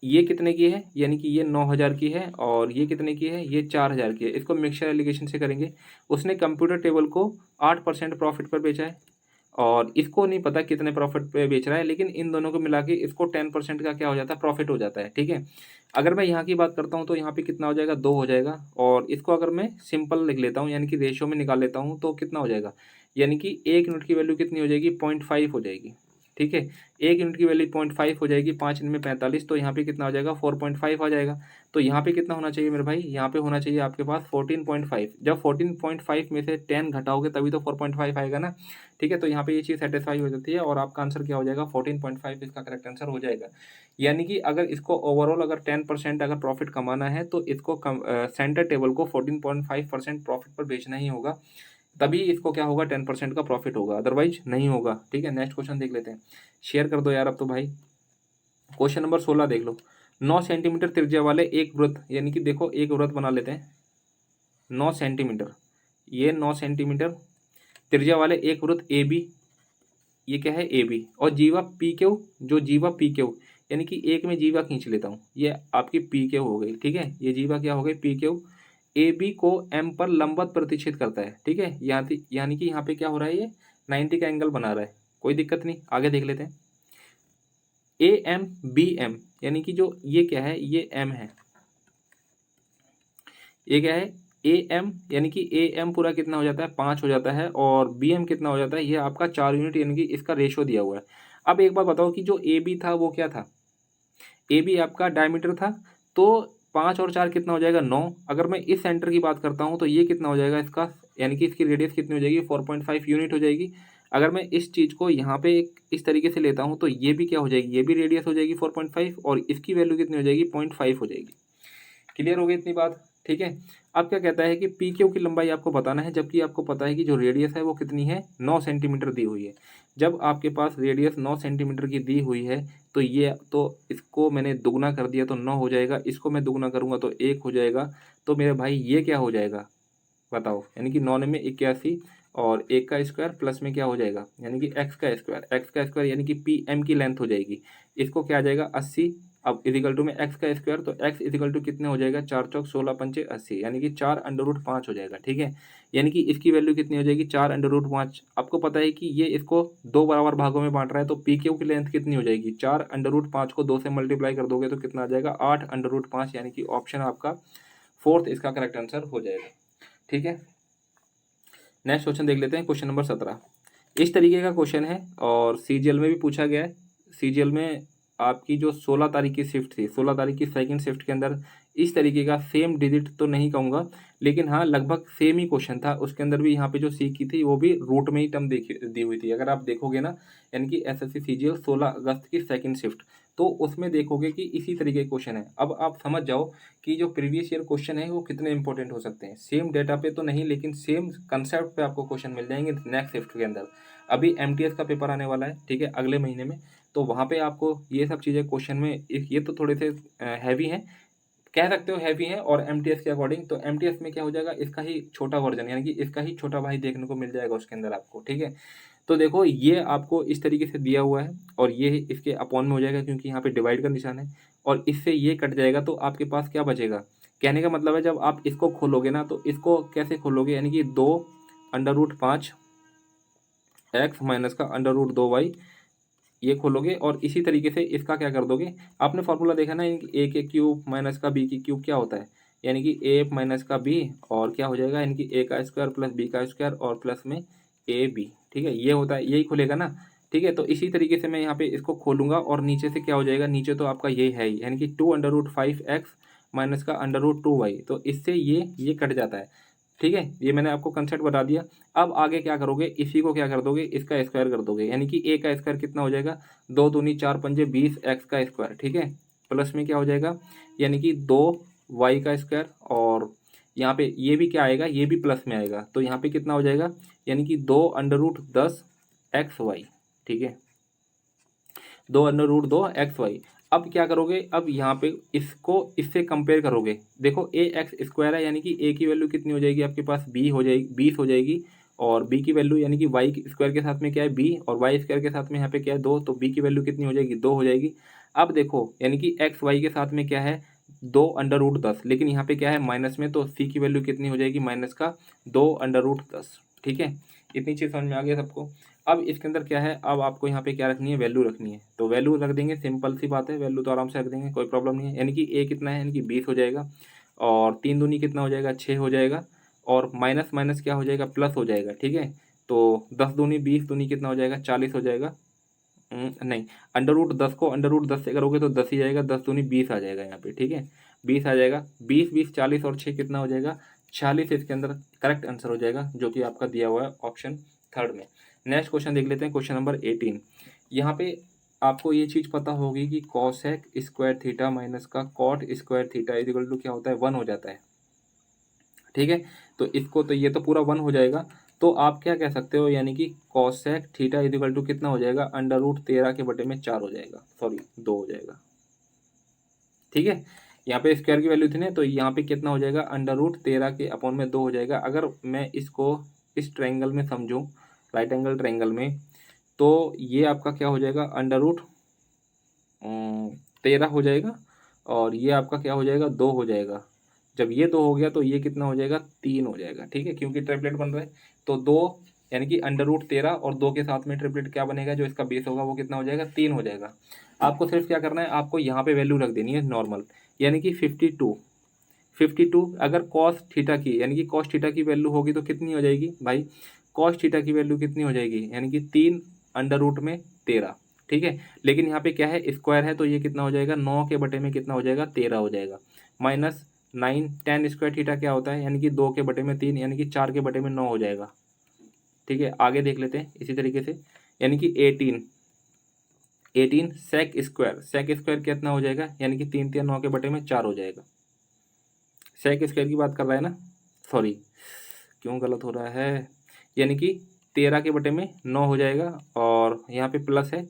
ये कितने की है, यानी कि ये 9,000 की है, और ये कितने की है, ये 4,000 की है। इसको मिक्सचर एलिगेशन से करेंगे। उसने कंप्यूटर टेबल को 8% प्रॉफिट पर बेचा है, और इसको नहीं पता कितने प्रॉफिट पे बेच रहा है, लेकिन इन दोनों को मिला के इसको 10% का क्या हो जाता है प्रॉफिट हो जाता है। ठीक है, अगर मैं यहाँ की बात करता हूँ तो यहाँ पे कितना हो जाएगा 2 हो जाएगा, और इसको अगर मैं सिंपल लिख लेता हूँ यानी कि रेशियो में निकाल लेता हूँ तो कितना हो जाएगा, यानी कि 1 यूनिट की वैल्यू कितनी हो जाएगी 0.5 हो जाएगी। ठीक है, 1 यूनिट की वैल्यू 0.5 हो जाएगी, 5 में 45, तो यहाँ पे कितना हो जाएगा 4.5 आ जाएगा। तो यहाँ पे कितना होना चाहिए मेरे भाई, यहाँ पे होना चाहिए आपके पास 14.5। जब 14.5 में से 10 घटाओगे तभी तो 4.5 आएगा ना। ठीक है, तो यहाँ पे ये चीज़ सेटिस्फाई हो जाती है, और आपका आंसर क्या हो जाएगा 14.5, इसका करेक्ट आंसर हो जाएगा। यानी कि अगर इसको ओवरऑल अगर 10% अगर प्रॉफिट कमाना है तो इसको सेंटर टेबल को 14.5% प्रॉफिट पर बेचना ही होगा, तभी इसको क्या होगा 10% का प्रॉफिट होगा, अदरवाइज नहीं होगा। ठीक है, नेक्स्ट क्वेश्चन देख लेते हैं। शेयर कर दो यार अब तो भाई। क्वेश्चन नंबर 16 देख लो। 9 सेंटीमीटर त्रिज्या वाले एक वृत्त, यानी कि देखो एक वृत्त बना लेते हैं 9 सेंटीमीटर, ये 9 सेंटीमीटर त्रिज्या वाले एक वृत्त ए बी, ये क्या है ए बी, और जीवा पी क्यू, जो जीवा पी क्यू, यानी कि एक में जीवा खींच लेता हूँ, ये आपकी पी क्यू हो गई। ठीक है, ये जीवा क्या हो गई पी क्यू, ए बी को एम पर लंबवत प्रतिच्छेद करता है। ठीक है, यानी कि यहाँ पे क्या हो रहा है, ये 90 का एंगल बना रहा है। कोई दिक्कत नहीं, आगे देख लेते हैं। ए एम बी एम, यानी कि जो ये क्या है, ये एम है, ये क्या है ए एम, यानी कि ए एम पूरा कितना हो जाता है 5 हो जाता है, और बी एम कितना हो जाता है, ये आपका 4 यूनिट, यानी कि इसका रेशो दिया हुआ है। अब एक बार बताओ कि जो ए बी था वो क्या था, ए बी आपका डायमीटर था, तो 5 और 4 कितना हो जाएगा 9। अगर मैं इस सेंटर की बात करता हूँ तो ये कितना हो जाएगा इसका, यानी कि इसकी रेडियस कितनी हो जाएगी 4.5 यूनिट हो जाएगी। अगर मैं इस चीज़ को यहाँ पे इस तरीके से लेता हूँ तो ये भी क्या हो जाएगी, ये भी रेडियस हो जाएगी 4.5, और इसकी वैल्यू कितनी हो जाएगी 0.5 हो जाएगी। क्लियर हो गई इतनी बात। ठीक है, अब क्या कहता है कि पी क्यू की लंबाई आपको बताना है, जबकि आपको पता है कि जो रेडियस है वो कितनी है, 9 सेंटीमीटर दी हुई है। जब आपके पास रेडियस 9 सेंटीमीटर की दी हुई है तो ये तो इसको मैंने दुगना कर दिया तो 9 हो जाएगा, इसको मैं दुगना करूँगा तो 1 हो जाएगा। तो मेरे भाई ये क्या हो जाएगा बताओ, यानी कि 9 में 81 और 1 का स्क्वायर प्लस में क्या हो जाएगा, यानी कि एक्स का स्क्वायर यानी कि पी एम की लेंथ हो जाएगी। इसको क्या आ जाएगा 80, अब इजिकल टू में एक्स का स्क्वायर, तो एक्स इजिकल टू कितने हो जाएगा, 4 चौक 16 पंचे 80, यानी कि 4√5 हो जाएगा। ठीक है, यानी कि इसकी वैल्यू कितनी हो जाएगी, 4√5। आपको पता है कि ये इसको दो बराबर भागों में बांट रहा है, तो पी क्यू की लेंथ कितनी हो जाएगी, 4√5 को 2 से मल्टीप्लाई कर दोगे तो कितना आ जाएगा 8√5, यानी कि ऑप्शन आपका फोर्थ इसका करेक्ट आंसर हो जाएगा। ठीक है, नेक्स्ट क्वेश्चन देख लेते हैं, क्वेश्चन नंबर 17। इस तरीके का क्वेश्चन है और सीजीएल में भी पूछा गया है। सीजीएल में आपकी जो 16 तारीख की शिफ्ट थी, 16 तारीख की सेकंड शिफ्ट के अंदर इस तरीके का सेम डिजिट तो नहीं कहूँगा, लेकिन हाँ लगभग सेम ही क्वेश्चन था। उसके अंदर भी यहाँ पे जो सी की थी वो भी रूट में ही टर्म दी हुई थी। अगर आप देखोगे ना, यानी कि एसएससी सीजीएल 16 अगस्त की सेकंड शिफ्ट, तो उसमें देखोगे कि इसी तरीके के क्वेश्चन है। अब आप समझ जाओ कि जो प्रीवियस ईयर क्वेश्चन है वो कितने इंपॉर्टेंट हो सकते हैं। सेम डेटा पे तो नहीं, लेकिन सेम कंसेप्ट पे आपको क्वेश्चन मिल जाएंगे नेक्स्ट शिफ्ट के अंदर। अभी एमटीएस का पेपर आने वाला है, ठीक है, अगले महीने में, तो वहाँ पे आपको ये सब चीज़ें क्वेश्चन में ये तो थोड़े से हैवी हैं, कह सकते हो हैवी हैं, और एमटीएस के अकॉर्डिंग। तो एमटीएस में क्या हो जाएगा, इसका ही छोटा वर्जन, यानी कि इसका ही छोटा भाई देखने को मिल जाएगा उसके अंदर आपको। ठीक है, तो देखो ये आपको इस तरीके से दिया हुआ है और ये इसके अपॉन में हो जाएगा, क्योंकि यहाँ पे डिवाइड का निशान है, और इससे ये कट जाएगा तो आपके पास क्या बचेगा। कहने का मतलब है जब आप इसको खोलोगे ना, तो इसको कैसे खोलोगे, यानी कि 2√5 एक्स माइनस का √2y, ये खोलोगे और इसी तरीके से इसका क्या कर दोगे। आपने फॉर्मूला देखा ना, ए के क्यूब माइनस का बी की क्यूब क्या होता है, यानी कि ए माइनस का बी, और क्या हो जाएगा, यानी कि ए का स्क्वायर प्लस बी का स्क्वायर और प्लस में ए बी। ठीक है, ये होता है, यही खुलेगा ना। ठीक है, तो इसी तरीके से मैं यहाँ पे इसको खोलूंगा और नीचे से क्या हो जाएगा, नीचे तो आपका ये है ही, यानी कि 2√5x माइनस का √2y, तो इससे ये कट जाता है। ठीक है, ये मैंने आपको कंसेप्ट बता दिया। अब आगे क्या करोगे, इसी को क्या कर दोगे, इसका स्क्वायर कर दोगे, यानी कि ए का स्क्वायर कितना हो जाएगा, 2 दूनी 4 पंजे 20 एक्स का स्क्वायर। ठीक है, प्लस में क्या हो जाएगा, यानी कि 2 वाई का स्क्वायर, और यहाँ पे ये भी क्या आएगा, ये भी प्लस में आएगा, तो यहाँ पे कितना हो जाएगा, यानी कि 2√10 XY। ठीक है, 2√2 XY। अब क्या करोगे, अब यहाँ पे इसको इससे कंपेयर करोगे, देखो ए एक्स स्क्वायर है, यानी कि ए की वैल्यू कितनी हो जाएगी आपके पास, बी हो जाएगी, 20 हो जाएगी, और बी की वैल्यू यानी कि वाई स्क्वायर के साथ में क्या है बी, और वाई स्क्वायर के साथ में यहाँ पे क्या है 2, तो बी की वैल्यू कितनी हो जाएगी, 2 हो जाएगी। अब देखो, यानी कि एक्स वाई के साथ में क्या है 2√10, लेकिन यहाँ पे क्या है माइनस में, तो सी की वैल्यू कितनी हो जाएगी, माइनस का 2√10। ठीक है, इतनी चीज़ समझ में आ गया सबको। अब इसके अंदर क्या है, अब आपको यहाँ पे क्या रखनी है, वैल्यू रखनी है, तो वैल्यू रख देंगे, सिंपल सी बात है, वैल्यू तो आराम से रख देंगे, कोई प्रॉब्लम नहीं है। यानी कि ए कितना है, यानी कि 20 हो जाएगा, और 3 दूनी कितना हो जाएगा, 6 हो जाएगा, और माइनस माइनस क्या हो जाएगा, प्लस हो जाएगा। ठीक है, तो 10 दूनी 20 दूनी कितना हो जाएगा, 40 हो जाएगा। नहीं, √10 को √10 से करोगे तो 10 ही जाएगा, 10 दूनी 20 आ जाएगा यहाँ पे। ठीक है, 20 आ जाएगा, 20 20 40 और 6 कितना हो जाएगा, 46 इसके अंदर करेक्ट आंसर हो जाएगा, जो कि आपका दिया हुआ है ऑप्शन थर्ड में। नेक्स्ट क्वेश्चन देख लेते हैं, क्वेश्चन नंबर 18। यहाँ पे आपको ये चीज़ पता होगी कि कॉसेक स्क्वायर थीटा माइनस का cot square theta equal to क्या होता है, 1 हो जाता है। ठीक है, तो इसको तो ये तो पूरा 1 हो जाएगा, तो आप क्या कह सकते हो, यानी कि कॉसेक थीटा इक्वल टू कितना हो जाएगा, √13 के बटे में 4 हो जाएगा, सॉरी 2 हो जाएगा। ठीक है, यहाँ पे स्क्वायर की वैल्यू थी ना, तो यहाँ पे कितना हो जाएगा, √13 के अपॉन में 2 हो जाएगा। अगर मैं इसको इस ट्रायंगल में समझूं, राइट एंगल ट्रायंगल में, तो ये आपका क्या हो जाएगा, √13 हो जाएगा, और ये आपका क्या हो जाएगा, 2 हो जाएगा। जब ये 2 हो गया तो ये कितना हो जाएगा, 3 हो जाएगा। ठीक है, क्योंकि ट्रिपलेट बन रहा है, तो 2 यानी कि √13 और 2 के साथ में ट्रिपलेट क्या बनेगा, जो इसका बेस होगा वो कितना हो जाएगा, 3 हो जाएगा। आपको सिर्फ क्या करना है, आपको यहाँ पे वैल्यू रख देनी है नॉर्मल, यानी कि 52। अगर कॉस थीटा की, यानी कि कॉस थीटा की वैल्यू होगी तो कितनी हो जाएगी भाई, कॉस थीटा की वैल्यू कितनी हो जाएगी, यानी कि 3 √13। ठीक है, लेकिन यहाँ पे क्या है, स्क्वायर है, तो ये कितना हो जाएगा, 9 के बटे में कितना हो जाएगा, 13 हो जाएगा, माइनस 9 10 स्क्वायर थीटा क्या होता है, यानी कि 2 के बटे में 3, यानी कि 4 के बटे में 9 हो जाएगा। ठीक है, आगे देख लेते हैं इसी तरीके से, यानी कि 18 सेक स्क्वायर कितना हो जाएगा, यानी कि 3 3 9 के बटे में 4 हो जाएगा। सेक स्क्वायर की बात कर रहा है ना, सॉरी क्यों गलत हो रहा है, यानी कि 13 के बटे में 9 हो जाएगा और यहाँ पे प्लस है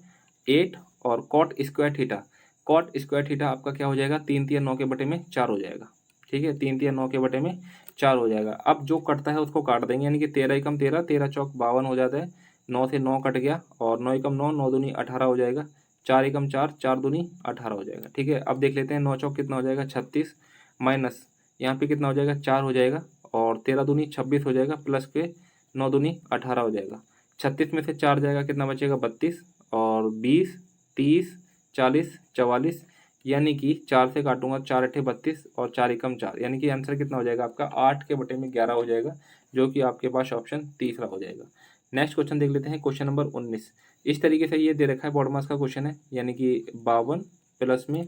8 और cot square theta, cot square theta आपका क्या हो जाएगा, 3 तिया 9 के बटे में 4 हो जाएगा। ठीक है, 3 तिया 9 के बटे में 4 हो जाएगा। अब जो कटता है उसको काट देंगे, यानी कि 13 एकम 13, 13 चौक 52 हो जाता है, 9 से 9 कट गया और 9 एकम 9, 9 दूनी 18 हो जाएगा, 4 एकम 4, 4 दूनी 18 हो जाएगा। ठीक है, अब देख लेते हैं 9 चौक कितना हो जाएगा 36, माइनस यहाँ पे कितना हो जाएगा 4 हो जाएगा और 13 दूनी 26 हो जाएगा, प्लस के 9 दूनी 18 हो जाएगा। 36 में से 4 जाएगा, कितना बचेगा 32 और 20, 30, 40, 44, यानी कि 4 से काटूंगा 4 अठे 32 और 4 एकम 4, यानी कि आंसर कितना हो जाएगा आपका 8 के बटे में 11 हो जाएगा, जो कि आपके पास ऑप्शन तीसरा हो जाएगा। नेक्स्ट क्वेश्चन देख लेते हैं, क्वेश्चन नंबर 19। इस तरीके से ये दे रखा है, बॉडमास का क्वेश्चन है, यानी कि 52 प्लस में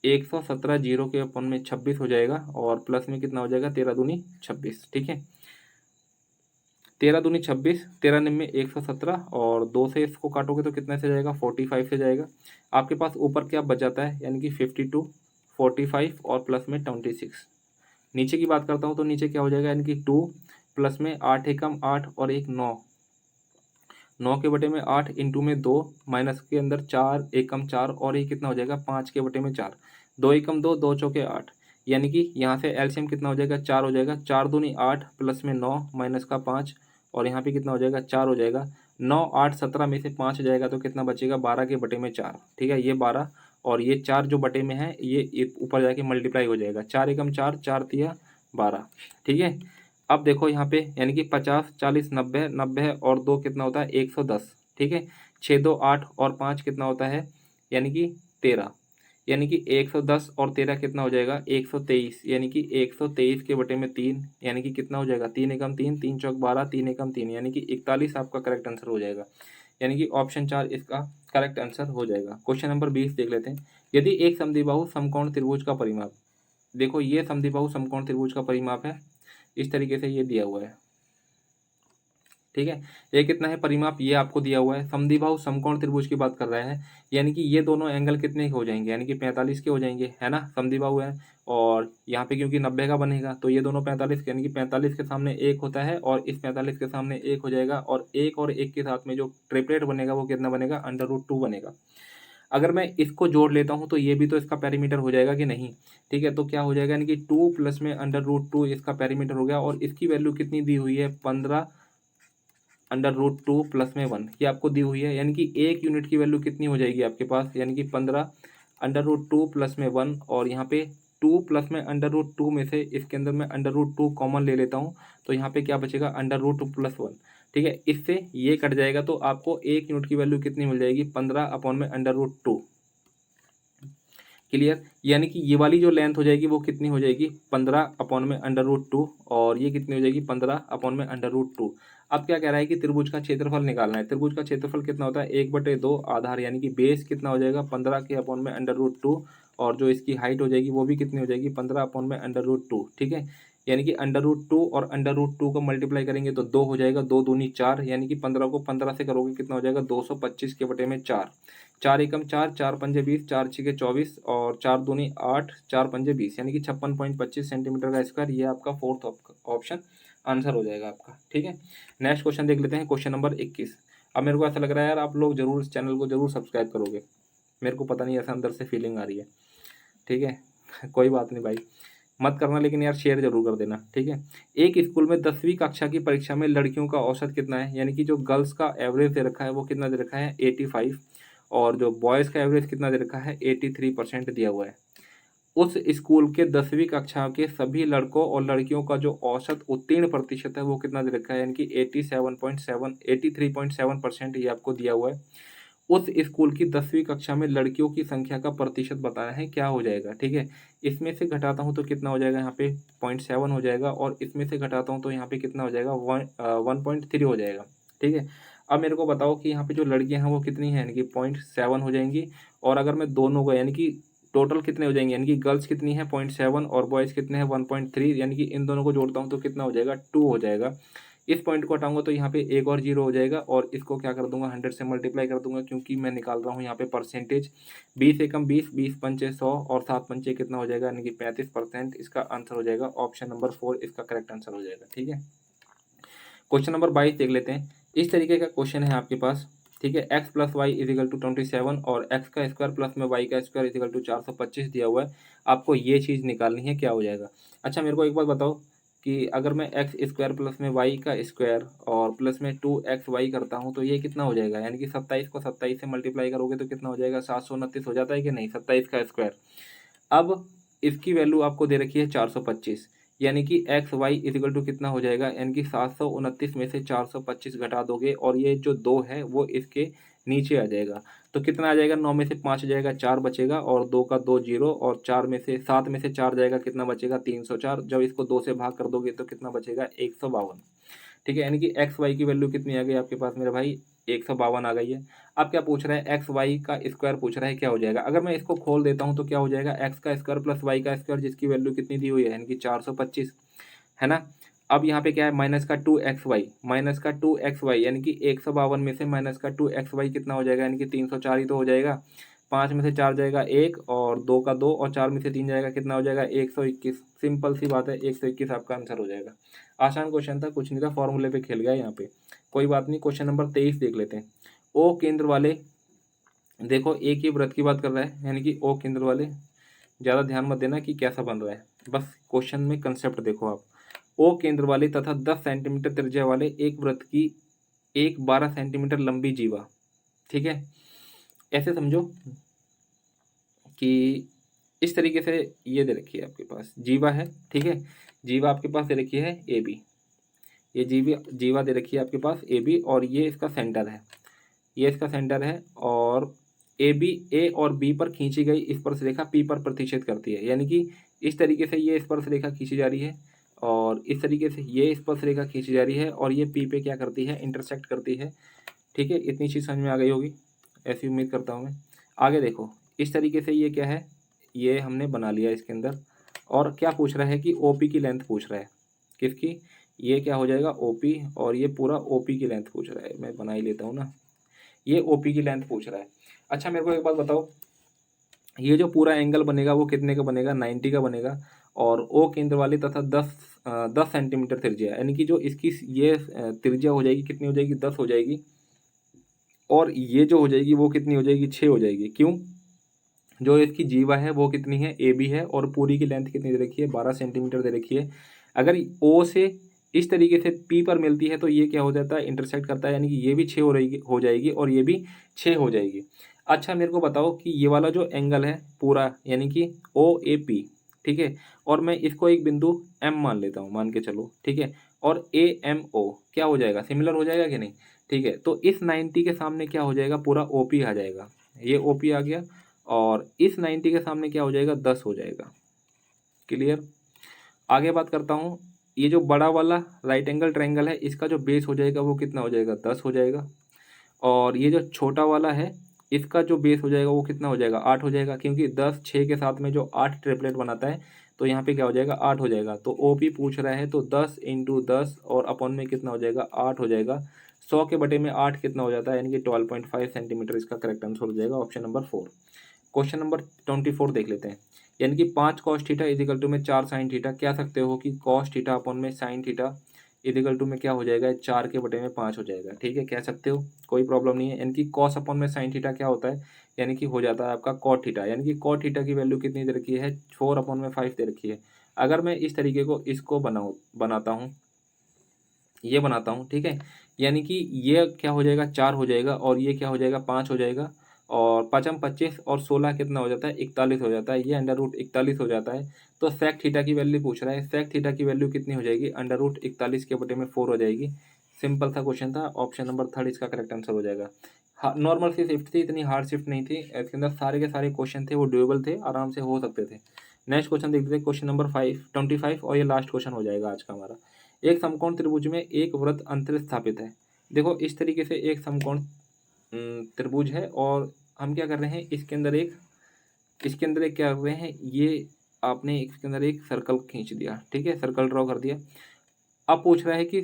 117 जीरो के अपन में 26 हो जाएगा और प्लस में कितना हो जाएगा 13 दूनी 26। ठीक है, 13 दूनी 26, 13 निम में 117 और 2 से इसको काटोगे तो कितने से जाएगा 45 से जाएगा। आपके पास ऊपर क्या बच जाता है, यानी कि 52, 45 और प्लस में 26। नीचे की बात करता हूँ तो नीचे क्या हो जाएगा, यानी कि 2 प्लस में 8 एकम 8 और एक 9, 9 के बटे में 8 इंटू में 2, माइनस के अंदर 4 एकम 4 और ये कितना हो जाएगा 5 के बटे में 4, 2 एकम 2, 2 चौके 8, यानी कि यहाँ से एलसीएम कितना हो जाएगा 4 हो जाएगा, 4 दूनी 8 प्लस में 9 माइनस का 5 और यहाँ पे कितना हो जाएगा 4 हो जाएगा, 9 8 17 में से 5 जाएगा तो कितना बचेगा 12 के बटे में 4। ठीक है, ये 12 और ये 4 जो बटे में है ये ऊपर जाके मल्टीप्लाई हो जाएगा, 4 एकम 4, 4 तिया 12। ठीक है, अब देखो यहाँ पे यानी कि 50, 40, 90, 90 और 2 कितना होता है 110। ठीक है, 6 2 8 और 5 कितना होता है, यानी कि 13, यानी कि 110 और 13 कितना हो जाएगा 123, यानी कि 123 के बटे में 3, यानी कि कितना हो जाएगा 3 एकम 3, 3 चौक 12, 3 एकम 3, यानी कि 41 आपका करेक्ट आंसर हो जाएगा, यानी कि ऑप्शन 4 इसका करेक्ट आंसर हो जाएगा। क्वेश्चन नंबर 20 देख लेते हैं, यदि एक समद्विबाहु समकोण त्रिभुज का परिमाप, देखो ये समद्विबाहु समकोण त्रिभुज का परिमाप है, इस तरीके से ये दिया हुआ है। ठीक है, ये कितना है परिमाप, ये आपको दिया हुआ है, समद्विबाहु समकोण त्रिभुज की बात कर रहा है, यानी कि ये दोनों एंगल कितने के हो जाएंगे, यानी कि 45 के हो जाएंगे, है ना, समद्विबाहु है और यहाँ पे क्योंकि 90 का बनेगा तो ये दोनों 45 यानी कि 45 के सामने 1 होता है और इस 45 के सामने 1 हो जाएगा और 1 के साथ में जो ट्रिपलेट बनेगा वो कितना बनेगा √2 बनेगा। अगर मैं इसको जोड़ लेता हूँ तो ये भी तो इसका पेरीमीटर हो जाएगा कि नहीं। ठीक है, तो क्या हो जाएगा, यानी कि 2 प्लस में √2 इसका पेरीमीटर हो गया और इसकी वैल्यू कितनी दी हुई है 15 √2 प्लस में 1, ये आपको दी हुई है, यानी कि एक यूनिट की वैल्यू कितनी हो जाएगी आपके पास, यानी कि 15 √2 प्लस में 1 और यहाँ पे 2 प्लस में √2 में से इसके अंदर मैं √2 कॉमन ले लेता हूँ तो यहाँ पे क्या बचेगा √2 प्लस 1। ठीक है, इससे ये कट जाएगा तो आपको एक यूनिट की वैल्यू कितनी मिल जाएगी 15 अपॉन में √2। क्लियर, यानी कि ये वाली जो लेंथ हो जाएगी वो कितनी हो जाएगी 15 अपॉन में √2 और ये कितनी हो जाएगी 15 अपॉन में √2। अब क्या कह रहा है कि त्रिभुज का क्षेत्रफल निकालना है, त्रिभुज का क्षेत्रफल कितना होता है 1/2 आधार, यानी कि बेस कितना हो जाएगा 15 के अपॉन में √2 और जो इसकी हाइट हो जाएगी वो भी कितनी हो जाएगी 15 अपॉन में √2। ठीक है, यानी कि √2 और √2 को मल्टीप्लाई करेंगे तो 2 हो जाएगा, 2 दूनी 4, यानी कि 15 को 15 से करोगे कितना हो जाएगा 225 के बटे में 4, 4 एकम 4, 4 पंजे 20, 4 छिके 24 और 4 दूनी 8, 4 पंजे 20, यानी कि 56.25 सेंटीमीटर का स्क्वायर, ये आपका फोर्थ ऑप्शन आंसर हो जाएगा आपका। ठीक है, नेक्स्ट क्वेश्चन देख लेते हैं, क्वेश्चन नंबर 21। अब मेरे को ऐसा लग रहा है यार आप लोग जरूर इस चैनल को जरूर सब्सक्राइब करोगे, मेरे को पता नहीं ऐसा अंदर से फीलिंग आ रही है। ठीक है कोई बात नहीं भाई, मत करना लेकिन यार शेयर जरूर कर देना। ठीक है, एक स्कूल में 10वीं कक्षा की परीक्षा में लड़कियों का औसत कितना है, यानी कि जो गर्ल्स का एवरेज दे रखा है वो कितना दे रखा है 85 और जो बॉयज़ का एवरेज कितना दे रखा है 83% दिया हुआ है। उस स्कूल के 10वीं कक्षा के सभी लड़कों और लड़कियों का जो औसत उत्तीर्ण प्रतिशत है वो कितना दे रखा है, यानी कि 83.7% ये आपको दिया हुआ है। उस स्कूल की 10वीं कक्षा में लड़कियों की संख्या का प्रतिशत बताना है, क्या हो जाएगा। ठीक है, इसमें से घटाता हूँ तो कितना हो जाएगा यहाँ पे 0.7 हो जाएगा और इसमें से घटाता हूँ तो यहाँ पे कितना हो जाएगा 1.3 हो जाएगा। ठीक है, अब मेरे को बताओ कि यहाँ पे जो लड़कियाँ हैं वो कितनी हैं, यानी कि 0.7 हो जाएंगी और अगर मैं दोनों को यानी कि टोटल कितने हो जाएंगे, यानी कि गर्ल्स कितनी है 0.7 और बॉयज़ कितने हैं 1.3, यानी कि इन दोनों को जोड़ता हूँ तो कितना हो जाएगा 2 हो जाएगा। इस पॉइंट को हटाऊंगा तो यहाँ पे एक और जीरो हो जाएगा और इसको क्या कर दूंगा 100 से मल्टीप्लाई कर दूंगा, क्योंकि मैं निकाल रहा हूँ यहाँ पे परसेंटेज। 20 एकम 20, 20 पंचे 100 और 7 पंचे कितना हो जाएगा, यानी कि 35%। इसका आंसर हो जाएगा ऑप्शन नंबर 4, इसका करेक्ट आंसर हो जाएगा। ठीक है, क्वेश्चन नंबर 22 देख लेते हैं। इस तरीके का क्वेश्चन है आपके पास। ठीक है, x प्लस वाई इजिकल टू 27 और x का स्क्वायर प्लस में y का स्क्वायर इजिकल टू 425 दिया हुआ है। आपको ये चीज़ निकालनी है, क्या हो जाएगा। अच्छा मेरे को एक बात बताओ कि अगर मैं एक्स स्क्वायर प्लस में वाई का स्क्वायर और प्लस में 2xy करता हूँ तो ये कितना हो जाएगा, यानी कि 27 को 27 से मल्टीप्लाई करोगे तो कितना हो जाएगा, 729 हो जाता है कि नहीं, 27 का स्क्वायर। अब इसकी वैल्यू आपको दे रखी है 425, यानी कि एक्स वाई इजिकल टू कितना हो जाएगा, यानी कि 729 में से 425 घटा दोगे और ये जो 2 है वो इसके नीचे आ जाएगा। तो कितना आ जाएगा, 9 में से 5 जाएगा, 4 बचेगा और 2 का 2 जीरो और 4 में से 7 में से 4 जाएगा, कितना बचेगा 304। जब इसको 2 से भाग कर दोगे तो कितना बचेगा 152। ठीक है, यानी कि एक्स वाई की वैल्यू कितनी आ गई आपके पास मेरे भाई, 152 आ गई है। अब क्या पूछ रहा है, एक्स वाई का स्क्वायर पूछ रहा है, क्या हो जाएगा। अगर मैं इसको खोल देता हूँ तो क्या हो जाएगा, एक्स का स्क्वायर प्लस वाई का स्क्वायर जिसकी वैल्यू कितनी दी हुई है, यानी कि 425 है ना। अब यहाँ पे क्या है, माइनस का 2xy, माइनस का 2xy यानी कि 152 में से माइनस का 2xy कितना हो जाएगा, यानी कि 304 ही तो हो जाएगा। 5 में से 4 जाएगा 1 और 2 का 2 और 4 में से 3 जाएगा, कितना हो जाएगा 121। सिंपल सी बात है, 121 आपका आंसर हो जाएगा। आसान क्वेश्चन था, कुछ नहीं था, फॉर्मूले पे खेल गया यहाँ पे, कोई बात नहीं। क्वेश्चन नंबर 23 देख लेते हैं। ओ केंद्र वाले, देखो एक ही व्रत की बात कर रहा है, यानी कि ओ केंद्र वाले, ज़्यादा ध्यान मत देना कि कैसा बन रहा है, बस क्वेश्चन में कंसेप्ट देखो आप। ओ केंद्र वाले तथा 10 सेंटीमीटर त्रिज्या वाले एक वृत्त की एक 12 सेंटीमीटर लंबी जीवा। ठीक है, ऐसे समझो कि इस तरीके से ये दे रखी है आपके पास जीवा है। ठीक है, जीवा आपके पास दे रखी है ए बी, ये जीवा दे रखी है आपके पास ए बी और ये इसका सेंटर है, ये इसका सेंटर है और ए बी ए और बी पर खींची गई स्पर्श रेखा पी पर प्रतिच्छेद करती है, यानी कि इस तरीके से ये स्पर्श रेखा खींची जा रही है और इस तरीके से ये स्पर्श रेखा खींची जा रही है और ये पी पे क्या करती है, इंटरसेक्ट करती है। ठीक है, इतनी चीज़ समझ में आ गई होगी, ऐसी उम्मीद करता हूँ मैं। आगे देखो, इस तरीके से ये क्या है, ये हमने बना लिया इसके अंदर। और क्या पूछ रहा है कि ओपी की लेंथ पूछ रहा है, किसकी, ये क्या हो जाएगा ओपी और ये पूरा ओपी की लेंथ पूछ रहा है, मैं बना ही लेता हूँ ना, ये ओपी की लेंथ पूछ रहा है। अच्छा मेरे को एक बात बताओ, ये जो पूरा एंगल बनेगा वो कितने का बनेगा, 90 का बनेगा और ओ केंद्र वाली तथा 10 सेंटीमीटर त्रिज्या, यानी कि जो इसकी ये त्रिज्या हो जाएगी, कितनी हो जाएगी 10 हो जाएगी और ये जो हो जाएगी वो कितनी हो जाएगी 6 हो जाएगी। क्यों, जो इसकी जीवा है वो कितनी है, ए बी है और पूरी की लेंथ कितनी दे रखी है, 12 सेंटीमीटर दे रखी है। अगर ओ से इस तरीके से पी पर मिलती है तो ये क्या हो जाता है, इंटरसेक्ट करता है, यानी कि ये भी 6 हो जाएगी और ये भी 6 हो जाएगी। अच्छा मेरे को बताओ कि ये वाला जो एंगल है पूरा, यानी कि ओ ए पी, ठीक है, और मैं इसको एक बिंदु एम मान लेता हूँ, मान के चलो, ठीक है, और ए एम ओ क्या हो जाएगा, सिमिलर हो जाएगा कि नहीं। ठीक है, तो इस 90 के सामने क्या हो जाएगा, पूरा ओ पी आ जाएगा, ये ओ पी आ गया और इस 90 के सामने क्या हो जाएगा, 10 हो जाएगा। क्लियर। आगे बात करता हूँ, ये जो बड़ा वाला राइट एंगल ट्रायंगल है इसका जो बेस हो जाएगा वो कितना हो जाएगा, 10 हो जाएगा और ये जो छोटा वाला है इसका जो बेस हो जाएगा वो कितना हो जाएगा, 8 हो जाएगा, क्योंकि 10 6 के साथ में जो 8 ट्रिपलेट बनाता है तो यहाँ पे क्या हो जाएगा 8 हो जाएगा। तो ओ पी पूछ रहा है तो 10 इंटू 10 और अपॉन में कितना हो जाएगा 8 हो जाएगा। 100 के बटे में 8 कितना हो जाता है, यानी कि 12.5 सेंटीमीटर इसका करेक्ट आंसर हो जाएगा ऑप्शन नंबर 4। क्वेश्चन नंबर 24 देख लेते हैं, यानी कि 5 कॉस थीटा इजिकल टू में 4 साइन थीटा, क्या सकते हो कि कॉस थीटा अपॉन में साइन थीटा इजिकल टू में क्या हो जाएगा, 4 के बटे में 5 हो जाएगा। ठीक है, कह सकते हो, कोई प्रॉब्लम नहीं है। यानी कि कॉस अपॉन में साइन थीटा क्या होता है, यानी कि हो जाता है आपका कॉट थीटा, यानी कि कॉट थीटा की वैल्यू कितनी दे रखी है, 4 अपॉन में 5 दे रखी है। अगर मैं इस तरीके को इसको बनाता हूँ, ये बनाता हूँ, ठीक है, यानी कि ये क्या हो जाएगा 4 हो जाएगा और ये क्या हो जाएगा 5 हो जाएगा और 5 25 और 16 कितना हो जाता है 41 हो जाता है, ये अंडर रूट 41 हो जाता है। तो सेक थीटा की वैल्यू पूछ रहा है, सेक थीटा की वैल्यू कितनी हो जाएगी, अंडर रूट 41 के बटे में 4 हो जाएगी। सिंपल सा क्वेश्चन था, ऑप्शन नंबर 3 इसका करेक्ट आंसर हो जाएगा। हाँ, नॉर्मल सी शिफ्ट थी, इतनी हार्ड शिफ्ट नहीं थी, इसके अंदर सारे के सारे क्वेश्चन थे वो ड्यूएबल थे, आराम से हो सकते थे। नेक्स्ट क्वेश्चन देखते हैं, क्वेश्चन नंबर 25 और ये लास्ट क्वेश्चन हो जाएगा आज का हमारा। एक समकोण त्रिभुज में एक वृत्त अंतरिक्ष स्थापित है। देखो इस तरीके से एक समकोण त्रिभुज है और हम क्या कर रहे हैं, इसके अंदर एक क्या कर रहे हैं, ये आपने इसके अंदर एक सर्कल खींच दिया, ठीक है, सर्कल ड्रॉ कर दिया। अब पूछ रहा है कि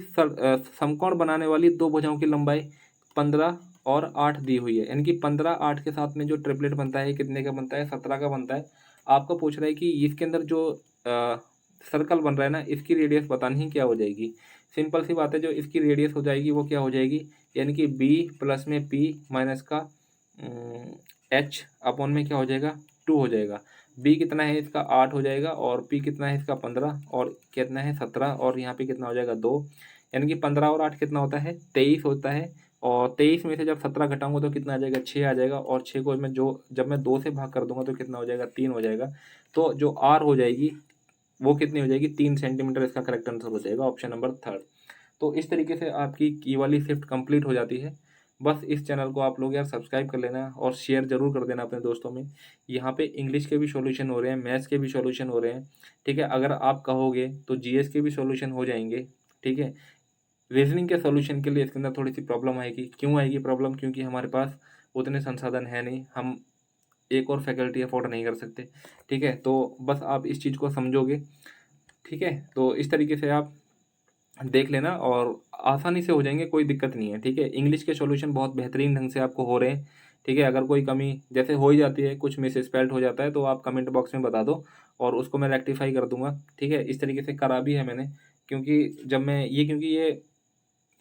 समकोण बनाने वाली दो भुजाओं की लंबाई 15 और 8 दी हुई है, यानी कि 15 8 के साथ में जो ट्रिपलेट बनता है कितने का बनता है, 17 का बनता है। आपको पूछ रहा है कि इसके अंदर जो सर्कल बन रहा है ना, इसकी रेडियस बतानी है क्या हो जाएगी। सिंपल सी बात है, जो इसकी रेडियस हो जाएगी वो क्या हो जाएगी, यानी कि बी प्लस में पी माइनस का एच अपॉन में क्या हो जाएगा, 2 हो जाएगा। बी कितना है इसका 8 हो जाएगा, और पी कितना है इसका 15, और कितना है 17, और यहाँ पे कितना हो जाएगा 2, यानी कि 15 और 8 कितना होता है 23 होता है। और 23 में से जब 17 घटाऊंगा तो कितना आ जाएगा 6 आ जाएगा, और 6 को मैं जब मैं 2 से भाग कर दूंगा तो कितना हो जाएगा 3 हो जाएगा। तो जो आर हो जाएगी वो कितनी हो जाएगी 3 सेंटीमीटर, इसका करेक्ट आंसर हो जाएगा ऑप्शन नंबर 3। तो इस तरीके से आपकी की वाली शिफ्ट कंप्लीट हो जाती है। बस इस चैनल को आप लोग यार सब्सक्राइब कर लेना और शेयर जरूर कर देना अपने दोस्तों में। यहाँ पे इंग्लिश के भी सॉल्यूशन हो रहे हैं, मैथ्स के भी सॉल्यूशन हो रहे हैं, ठीक है। अगर आप कहोगे तो जीएस के भी सॉल्यूशन हो जाएंगे, ठीक है। रीजनिंग के सॉल्यूशन के लिए इसके अंदर थोड़ी सी प्रॉब्लम आएगी। क्यों आएगी प्रॉब्लम, क्योंकि हमारे पास उतने संसाधन है नहीं, हम एक और फैकल्टी अफोर्ड नहीं कर सकते, ठीक है। तो बस आप इस चीज़ को समझोगे, ठीक है। तो इस तरीके से आप देख लेना और आसानी से हो जाएंगे, कोई दिक्कत नहीं है, ठीक है। इंग्लिश के सॉल्यूशन बहुत बेहतरीन ढंग से आपको हो रहे हैं, ठीक है। अगर कोई कमी जैसे हो ही जाती है, कुछ मिस स्पेल्ड हो जाता है, तो आप कमेंट बॉक्स में बता दो और उसको मैं रेक्टिफाई कर दूंगा, ठीक है। इस तरीके से करा भी है मैंने, क्योंकि जब मैं ये क्योंकि ये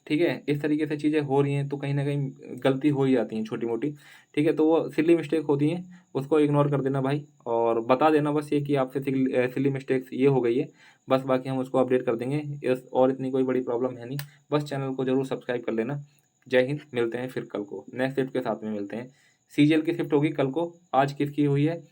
ठीक है, इस तरीके से चीज़ें हो रही हैं तो कहीं ना कहीं गलती हो ही जाती हैं छोटी मोटी, ठीक है। तो वो सिली मिस्टेक होती हैं, उसको इग्नोर कर देना भाई, और बता देना बस ये कि आपसे सिली मिस्टेक्स ये हो गई है, बस बाकी हम उसको अपडेट कर देंगे। और इतनी कोई बड़ी प्रॉब्लम है नहीं, बस चैनल को जरूर सब्सक्राइब कर लेना। जय हिंद, मिलते हैं फिर कल को नेक्स्ट शिफ्ट के साथ में मिलते हैं। सीजीएल की शिफ्ट होगी कल को, आज किसकी हुई है,